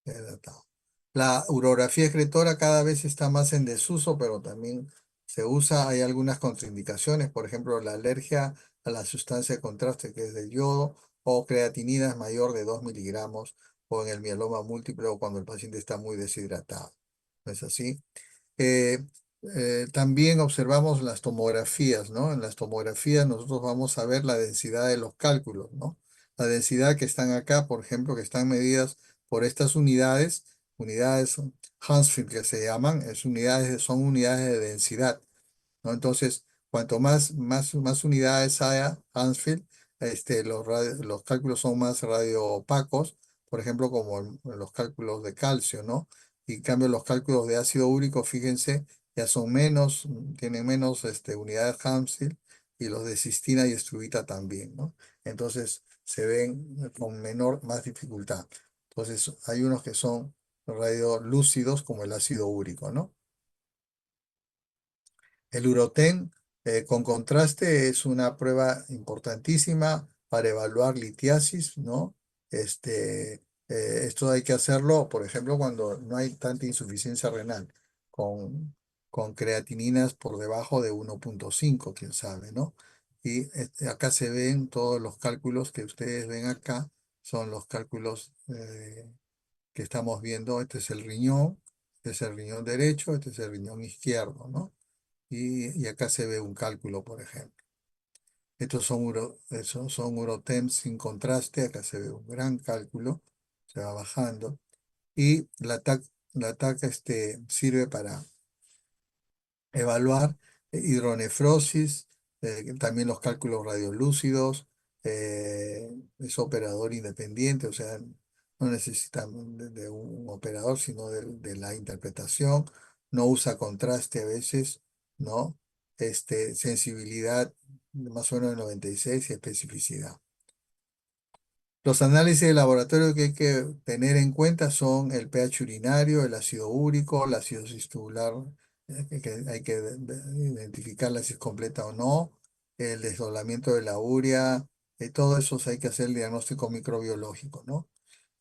dilatado. La urografía excretora cada vez está más en desuso, pero también se usa. Hay algunas contraindicaciones, por ejemplo, la alergia a la sustancia de contraste que es del yodo, o creatinina mayor de 2 miligramos, o en el mieloma múltiple o cuando el paciente está muy deshidratado. ¿No es así? Eh, También observamos las tomografías, ¿no? En las tomografías nosotros vamos a ver la densidad de los cálculos, ¿no? La densidad que están acá, por ejemplo, que están medidas por estas unidades Hounsfield que se llaman, son unidades de densidad, ¿no? Entonces, cuanto más unidades haya Hansfield, los cálculos son más radioopacos, por ejemplo, como los cálculos de calcio, ¿no? Y en cambio los cálculos de ácido úrico, fíjense, ya son menos, tienen menos unidades Hansfield, y los de cistina y estruvita también, ¿no? Entonces, se ven con más dificultad. Entonces, hay unos que son radiolúcidos como el ácido úrico, ¿no? El Uroten con contraste es una prueba importantísima para evaluar litiasis, ¿no? Esto hay que hacerlo, por ejemplo, cuando no hay tanta insuficiencia renal, con, con creatininas por debajo de 1,5, quién sabe, ¿no? Y acá se ven todos los cálculos que ustedes ven acá, son los cálculos que estamos viendo. Este es el riñón, este es el riñón derecho, este es el riñón izquierdo, ¿no? Y acá se ve un cálculo, por ejemplo. Estos son urotems sin contraste. Acá se ve un gran cálculo, se va bajando. Y la TAC sirve para evaluar hidronefrosis, también los cálculos radiolúcidos. Es operador independiente, o sea, no necesita de un operador, sino de la interpretación. No usa contraste a veces, ¿no? Sensibilidad más o menos de 96 y especificidad. Los análisis de laboratorio que hay que tener en cuenta son el pH urinario, el ácido úrico, la acidosis tubular, que hay que identificarla si es completa o no, el desdoblamiento de la urea, todo eso hay que hacer el diagnóstico microbiológico, ¿no?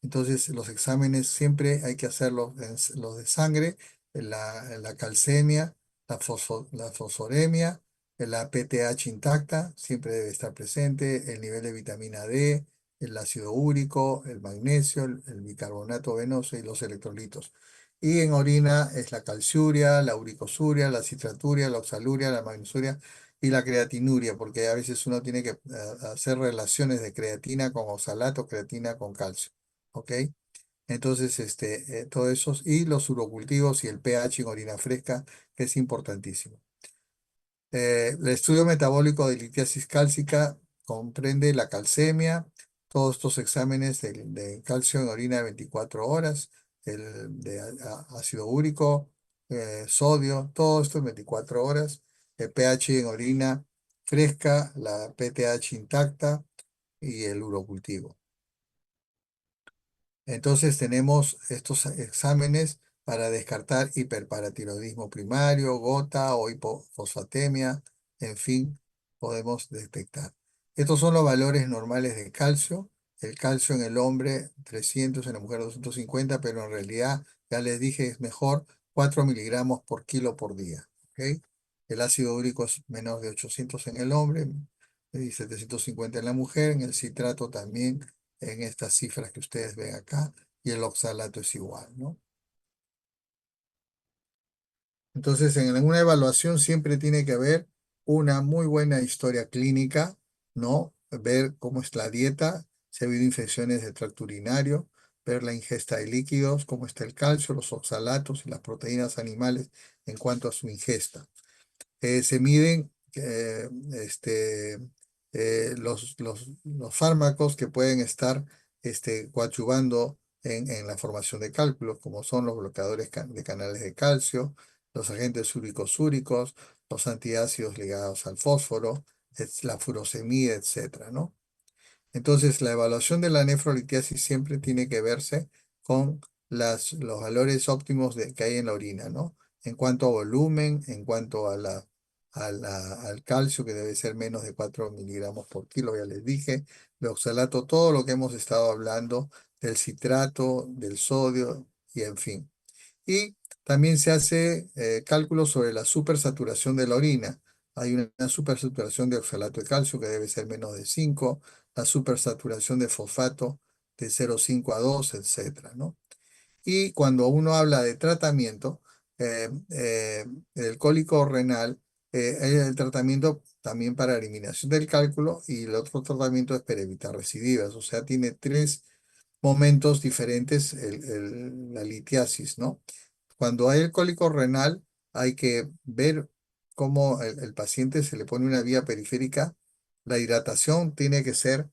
Entonces, los exámenes siempre hay que hacerlos, los de sangre, la calcemia, la fosforemia, la PTH intacta, siempre debe estar presente, el nivel de vitamina D, el ácido úrico, el magnesio, el bicarbonato venoso y los electrolitos. Y en orina es la calciuria, la uricosuria, la citraturia, la oxaluria, la magnesuria y la creatinuria, porque a veces uno tiene que hacer relaciones de creatina con oxalato, creatina con calcio. ¿Ok? Entonces, todo eso, y los urocultivos y el pH en orina fresca, que es importantísimo. El estudio metabólico de litiasis cálcica comprende la calcemia, todos estos exámenes de calcio en orina de 24 horas, el de ácido úrico, sodio, todo esto en 24 horas, el pH en orina fresca, la PTH intacta y el urocultivo. Entonces tenemos estos exámenes para descartar hiperparatiroidismo primario, gota o hipofosfatemia, en fin, podemos detectar. Estos son los valores normales de calcio. El calcio en el hombre 300, en la mujer 250, pero en realidad, ya les dije, es mejor 4 miligramos por kilo por día. ¿Ok? El ácido úrico es menos de 800 en el hombre y 750 en la mujer. En el citrato también en estas cifras que ustedes ven acá, y el oxalato es igual, ¿no? Entonces, en una evaluación siempre tiene que haber una muy buena historia clínica, ¿no? Ver cómo es la dieta, si ha habido infecciones de tracto urinario, ver la ingesta de líquidos, cómo está el calcio, los oxalatos y las proteínas animales en cuanto a su ingesta. Se miden los fármacos que pueden estar coadyuvando en la formación de cálculos, como son los bloqueadores de canales de calcio, los agentes úricos, los antiácidos ligados al fósforo, la furosemida, etcétera, ¿no? Entonces, la evaluación de la nefrolitiasis siempre tiene que verse con los valores óptimos que hay en la orina, ¿no? En cuanto a volumen, en cuanto al calcio, que debe ser menos de 4 miligramos por kilo, ya les dije, el oxalato, todo lo que hemos estado hablando, del citrato, del sodio, y en fin. Y también se hace cálculos sobre la supersaturación de la orina. Hay una supersaturación de oxalato de calcio que debe ser menos de 5, la supersaturación de fosfato de 0,5 a 2, etcétera, ¿no? Y cuando uno habla de tratamiento, el cólico renal, hay el tratamiento también para eliminación del cálculo y el otro tratamiento es para evitar recidivas. O sea, tiene tres momentos diferentes la litiasis, ¿no? Cuando hay el cólico renal, hay que ver cómo el paciente se le pone una vía periférica. La hidratación tiene que ser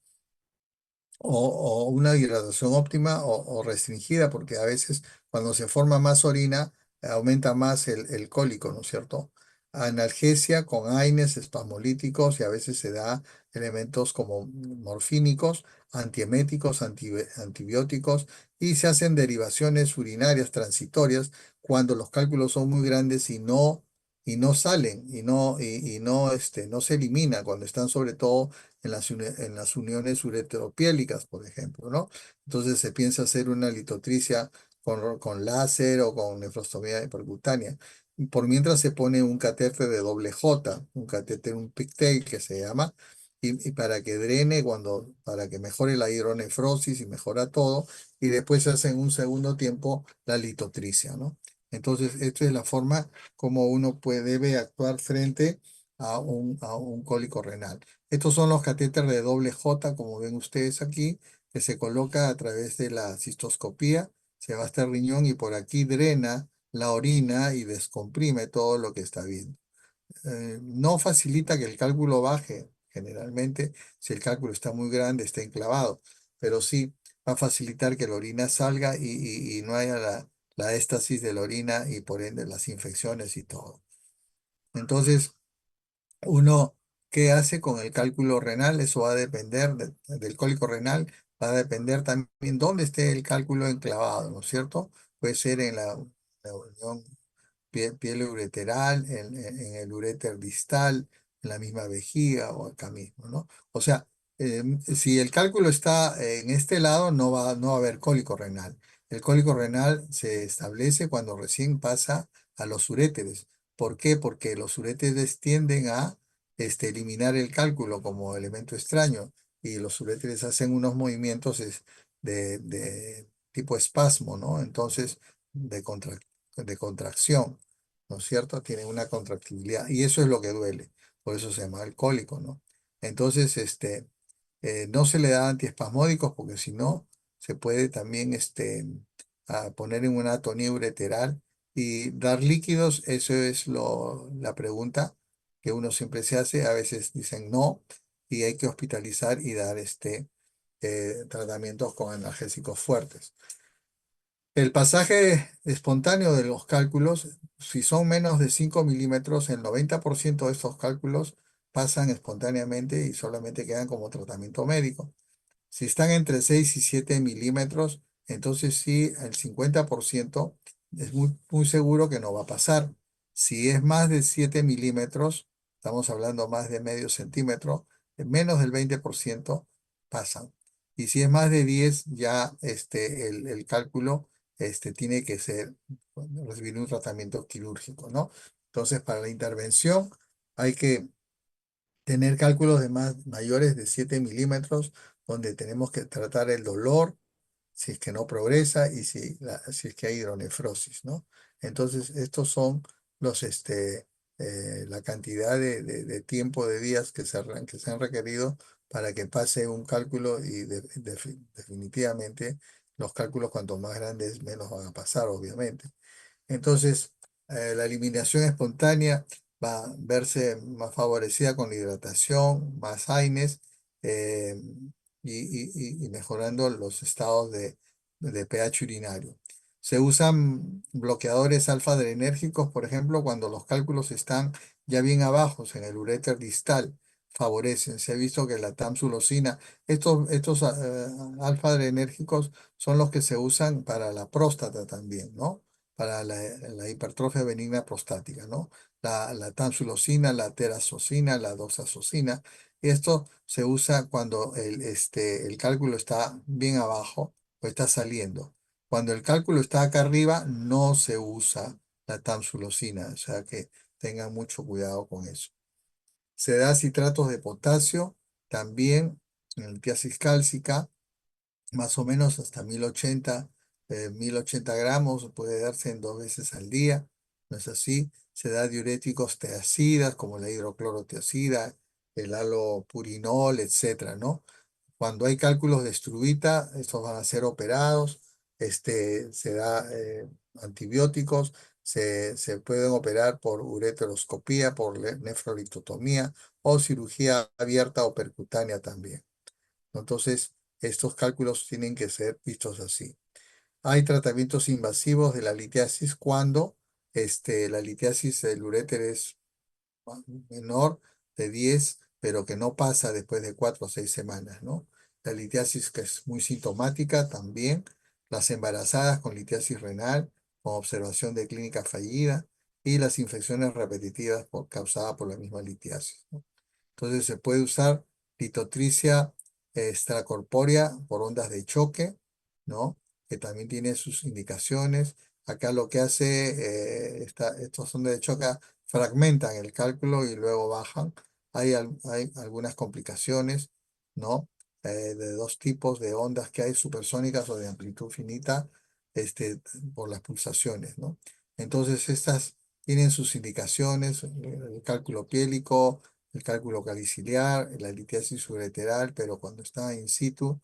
o una hidratación óptima o restringida, porque a veces cuando se forma más orina, aumenta más el cólico, ¿no es cierto? Analgesia con AINES, espasmolíticos y a veces se da elementos como morfínicos, antieméticos, antibióticos y se hacen derivaciones urinarias transitorias cuando los cálculos son muy grandes y no salen y no se eliminan cuando están sobre todo en las uniones ureteropiélicas, por ejemplo, ¿no? Entonces se piensa hacer una litotricia con láser o con nefrostomía percutánea. Y por mientras se pone un catéter de doble J, un catéter, un pigtail que se llama, y para que drene, para que mejore la hidronefrosis y mejora todo, y después se hace en un segundo tiempo la litotricia, ¿no? Entonces, esta es la forma como uno debe actuar frente a un cólico renal. Estos son los catéteres de doble J, como ven ustedes aquí, que se coloca a través de la cistoscopía, se va hasta el riñón y por aquí drena la orina y descomprime todo lo que está viendo. No facilita que el cálculo baje, generalmente, si el cálculo está muy grande, está enclavado, pero sí va a facilitar que la orina salga y no haya la éstasis de la orina y por ende las infecciones y todo. Entonces, uno, ¿qué hace con el cálculo renal? Eso va a depender del cólico renal, va a depender también dónde esté el cálculo enclavado, ¿no es cierto? Puede ser en la unión piel ureteral, en el uréter distal, en la misma vejiga o acá mismo, ¿no? O sea, si el cálculo está en este lado, no va a haber cólico renal. El cólico renal se establece cuando recién pasa a los uréteres. ¿Por qué? Porque los uréteres tienden a eliminar el cálculo como elemento extraño y los uréteres hacen unos movimientos de tipo espasmo, ¿no? Entonces, de contracción, ¿no es cierto? Tiene una contractibilidad y eso es lo que duele, por eso se llama alcohólico, ¿no? Entonces, no se le da antiespasmódicos porque si no, se puede también poner en una atonía ureteral y dar líquidos, eso es la pregunta que uno siempre se hace, a veces dicen no y hay que hospitalizar y dar tratamientos con analgésicos fuertes. El pasaje espontáneo de los cálculos, si son menos de 5 milímetros, el 90% de estos cálculos pasan espontáneamente y solamente quedan como tratamiento médico. Si están entre 6 y 7 milímetros, entonces sí, el 50% es muy seguro que no va a pasar. Si es más de 7 milímetros, estamos hablando más de medio centímetro, menos del 20% pasan. Y si es más de 10, ya el cálculo tiene que recibir un tratamiento quirúrgico, ¿no? Entonces, para la intervención hay que tener cálculos mayores de 7 milímetros, donde tenemos que tratar el dolor, si es que no progresa y si es que hay hidronefrosis, ¿no? Entonces, estos son la cantidad de tiempo de días que se han requerido para que pase un cálculo y definitivamente los cálculos cuanto más grandes menos van a pasar, obviamente. Entonces, la eliminación espontánea va a verse más favorecida con la hidratación, más AINES eh, y mejorando los estados de pH urinario. Se usan bloqueadores alfa-adrenérgicos, por ejemplo, cuando los cálculos están ya bien abajo en el uréter distal. Favorecen. Se ha visto que la tamsulosina, estos alfa-adrenérgicos son los que se usan para la próstata también, ¿no? Para la hipertrofia benigna prostática, ¿no? La tamsulosina, la terazosina, la doxazosina. Esto se usa cuando el cálculo está bien abajo o está saliendo. Cuando el cálculo está acá arriba, no se usa la tamsulosina, o sea que tengan mucho cuidado con eso. Se da citratos de potasio, también en litiasis cálcica, más o menos hasta 1080 gramos, puede darse en 2 veces al día, ¿no es así? Se da diuréticos teacidas como la hidroclorotiazida, el halopurinol, etcétera, ¿no? Cuando hay cálculos de estruvita, estos van a ser operados, se da antibióticos, se pueden operar por ureteroscopía, por nefrolitotomía o cirugía abierta o percutánea también. Entonces, estos cálculos tienen que ser vistos así. Hay tratamientos invasivos de la litiasis cuando la litiasis del uréter es menor de 10, pero que no pasa después de 4 o 6 semanas, ¿no? La litiasis que es muy sintomática también. Las embarazadas con litiasis renal, con observación de clínica fallida, y las infecciones repetitivas causadas por la misma litiasis, ¿no? Entonces se puede usar litotricia extracorpórea por ondas de choque, ¿no? Que también tiene sus indicaciones. Acá lo que hace estos ondas de choque fragmentan el cálculo y luego bajan. Hay algunas complicaciones, ¿no? De dos tipos de ondas que hay, supersónicas o de amplitud finita, por las pulsaciones, ¿no? Entonces estas tienen sus indicaciones, el cálculo piélico, el cálculo caliciliar, la litiasis ureteral, pero cuando está in situ,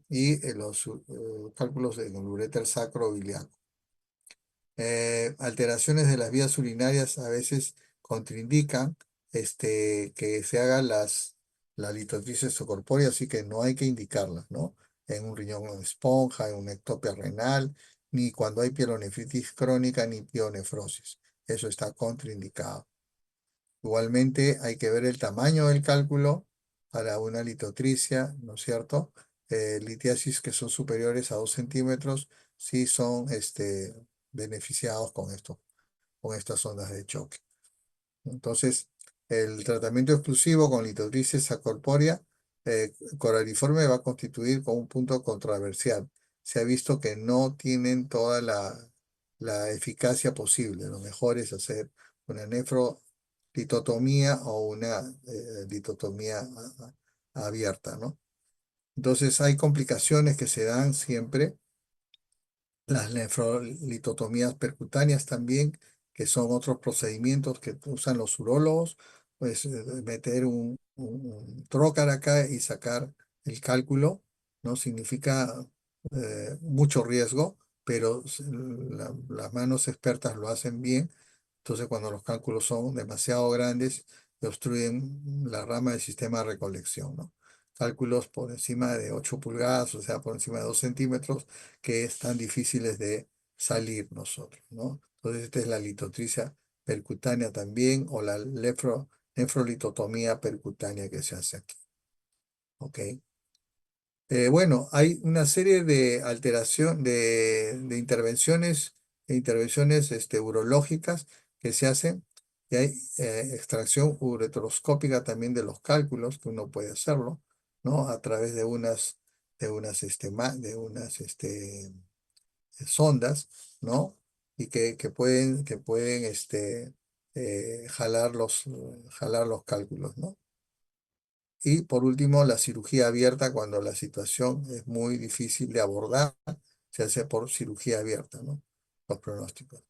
y los cálculos del uréter sacroiliaco. Alteraciones de las vías urinarias a veces contraindican que se hagan la litotrisis corpórea, así que no hay que indicarlas, ¿no? En un riñón de esponja, en una ectopia renal, ni cuando hay pielonefritis crónica, ni pionefrosis. Eso está contraindicado. Igualmente hay que ver el tamaño del cálculo para una litotricia, ¿no es cierto? Litiasis que son superiores a 2 centímetros, sí son beneficiados con esto, con estas ondas de choque. Entonces, el tratamiento exclusivo con litotrisis corpórea coraliforme va a constituir como un punto controversial. Se ha visto que no tienen toda la eficacia posible. Lo mejor es hacer una nefrolitotomía o una litotomía abierta, ¿no? Entonces, hay complicaciones que se dan siempre, las nefrolitotomías percutáneas también, que son otros procedimientos que usan los urólogos, pues meter un trocar acá y sacar el cálculo, ¿no? Significa mucho riesgo, pero las manos expertas lo hacen bien. Entonces, cuando los cálculos son demasiado grandes, obstruyen la rama del sistema de recolección, ¿no? Cálculos por encima de 8 pulgadas, o sea, por encima de 2 centímetros, que están difíciles de salir nosotros, ¿no? Entonces, esta es la litotricia percutánea también, o la nefrolitotomía percutánea que se hace aquí, ¿ok? Bueno, hay una serie de de intervenciones urológicas que se hacen, y hay extracción ureteroscópica también de los cálculos, que uno puede hacerlo, ¿no? A través de unas sondas, ¿no? Y que pueden jalar los cálculos, ¿no? Y por último, la cirugía abierta cuando la situación es muy difícil de abordar, se hace por cirugía abierta, ¿no? Los pronósticos.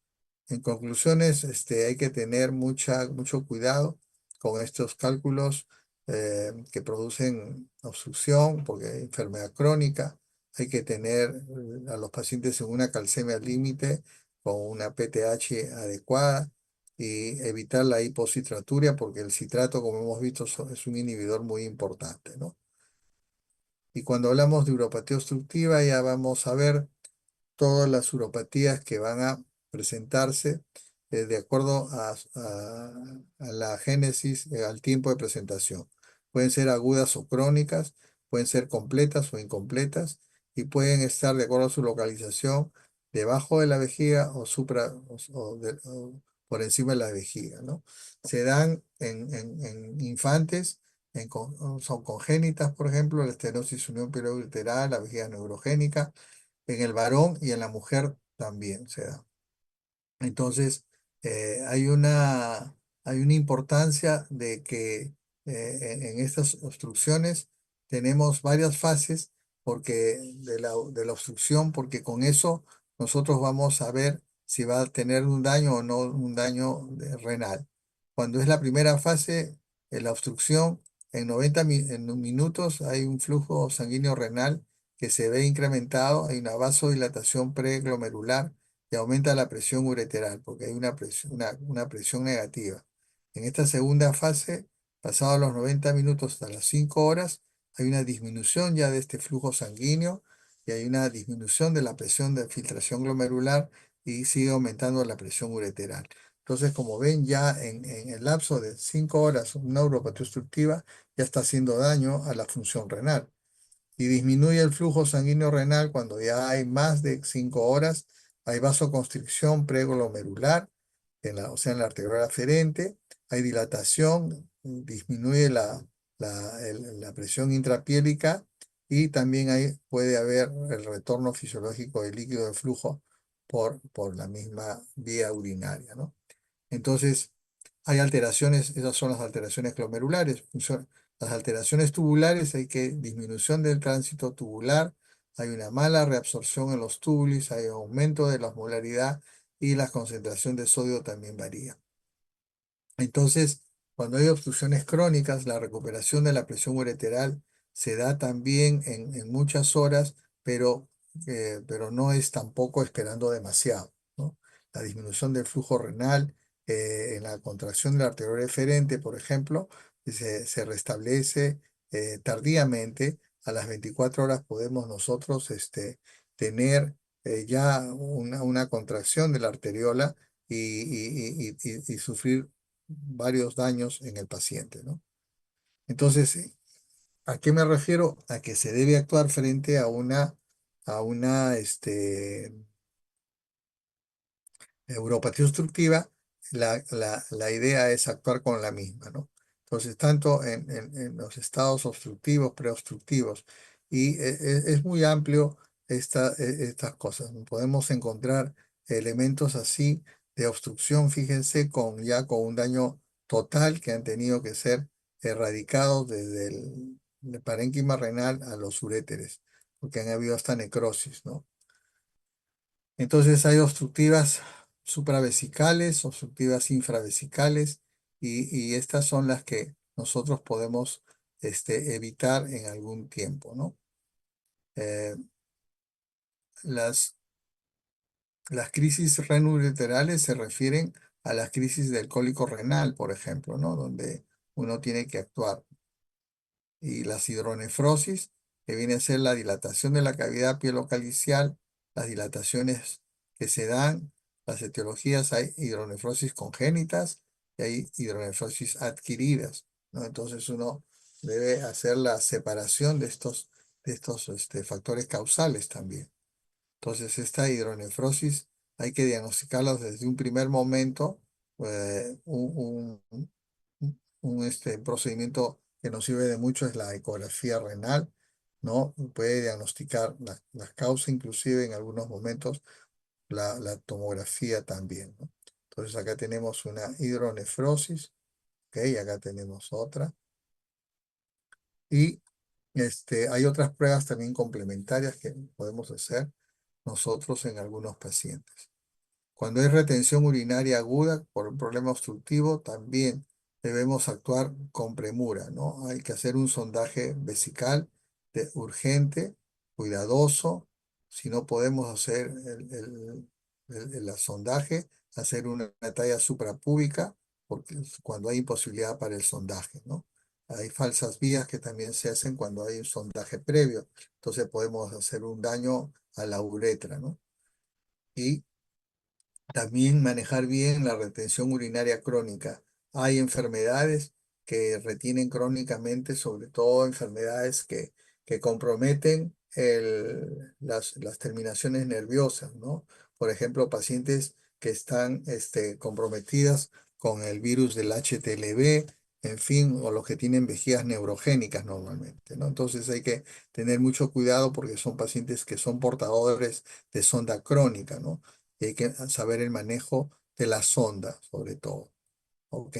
En conclusiones, hay que tener mucho cuidado con estos cálculos que producen obstrucción, porque hay enfermedad crónica. Hay que tener a los pacientes en una calcemia límite con una PTH adecuada y evitar la hipocitraturia, porque el citrato, como hemos visto, es un inhibidor muy importante, ¿no? Y cuando hablamos de uropatía obstructiva, ya vamos a ver todas las uropatías que van a presentarse de acuerdo a la génesis, al tiempo de presentación. Pueden ser agudas o crónicas, pueden ser completas o incompletas, y pueden estar de acuerdo a su localización debajo de la vejiga o, o por encima de la vejiga, ¿no? Se dan en infantes, son congénitas, por ejemplo, la estenosis unión pilovital, la vejiga neurogénica, en el varón y en la mujer también se da. Entonces, hay una importancia de que en estas obstrucciones tenemos varias fases de la obstrucción, porque con eso nosotros vamos a ver si va a tener un daño o no un daño renal. Cuando es la primera fase, en la obstrucción, en 90 minutos hay un flujo sanguíneo renal que se ve incrementado, hay una vasodilatación preglomerular y aumenta la presión ureteral, porque hay una presión negativa. En esta segunda fase, pasados los 90 minutos hasta las 5 horas, hay una disminución ya de este flujo sanguíneo y hay una disminución de la presión de filtración glomerular y sigue aumentando la presión ureteral. Entonces, como ven, ya en el lapso de 5 horas, una neuropatía obstructiva ya está haciendo daño a la función renal y disminuye el flujo sanguíneo renal cuando ya hay más de 5 horas. Hay vasoconstricción preglomerular, o sea, en la arteriola aferente, hay dilatación, disminuye la presión intrapiélica, y también puede haber el retorno fisiológico del líquido de flujo por la misma vía urinaria, ¿no? Entonces, hay alteraciones, esas son las alteraciones glomerulares. Las alteraciones tubulares, hay que disminución del tránsito tubular, hay una mala reabsorción en los túbulos, hay aumento de la osmolaridad y la concentración de sodio también varía. Entonces, Cuando hay obstrucciones crónicas, la recuperación de la presión ureteral se da también en muchas horas, pero no es tampoco esperando demasiado, ¿no? La disminución del flujo renal, en la contracción de la arteria eferente, por ejemplo, se restablece tardíamente. A las 24 horas podemos nosotros tener ya una contracción de la arteriola y sufrir varios daños en el paciente, ¿no? Entonces, ¿a qué me refiero? A que se debe actuar frente a una neuropatía obstructiva. La idea es actuar con la misma, ¿no? Entonces, tanto en los estados obstructivos, preobstructivos, y es muy amplio estas cosas. Podemos encontrar elementos así de obstrucción, fíjense, ya con un daño total que han tenido que ser erradicados desde el parénquima renal a los uréteres, porque han habido hasta necrosis, ¿no? Entonces hay obstructivas supravesicales, obstructivas infravesicales, y estas son las que nosotros podemos evitar en algún tiempo, ¿no? Eh, las, las crisis renoureterales se refieren a las crisis del cólico renal, por ejemplo, ¿no? Donde uno tiene que actuar. Y las hidronefrosis, que viene a ser la dilatación de la cavidad pielocalicial, las dilataciones que se dan, las etiologías, hay hidronefrosis congénitas y hay hidronefrosis adquiridas, ¿no? Entonces uno debe hacer la separación de estos factores causales también. Entonces, esta hidronefrosis hay que diagnosticarla desde un primer momento. Un procedimiento que nos sirve de mucho es la ecografía renal, ¿no? Puede diagnosticar la causa, inclusive en algunos momentos la tomografía también, ¿no? Entonces, acá tenemos una hidronefrosis, ¿ok? Y acá tenemos otra. Y hay otras pruebas también complementarias que podemos hacer nosotros en algunos pacientes. Cuando hay retención urinaria aguda por un problema obstructivo, también debemos actuar con premura, ¿no? Hay que hacer un sondaje vesical urgente, cuidadoso. Si no podemos hacer el sondaje, hacer una talla suprapúbica, porque cuando hay imposibilidad para el sondaje, ¿no? Hay falsas vías que también se hacen cuando hay un sondaje previo. Entonces podemos hacer un daño a la uretra, ¿no? Y también manejar bien la retención urinaria crónica. Hay enfermedades que retienen crónicamente, sobre todo enfermedades que comprometen las terminaciones nerviosas, ¿no? Por ejemplo, pacientes que están comprometidas con el virus del HTLV, en fin, o los que tienen vejigas neurogénicas normalmente, ¿no? Entonces hay que tener mucho cuidado porque son pacientes que son portadores de sonda crónica, ¿no? Y hay que saber el manejo de la sonda, sobre todo. ¿Ok?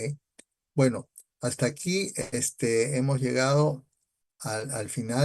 Bueno, hasta aquí hemos llegado al final.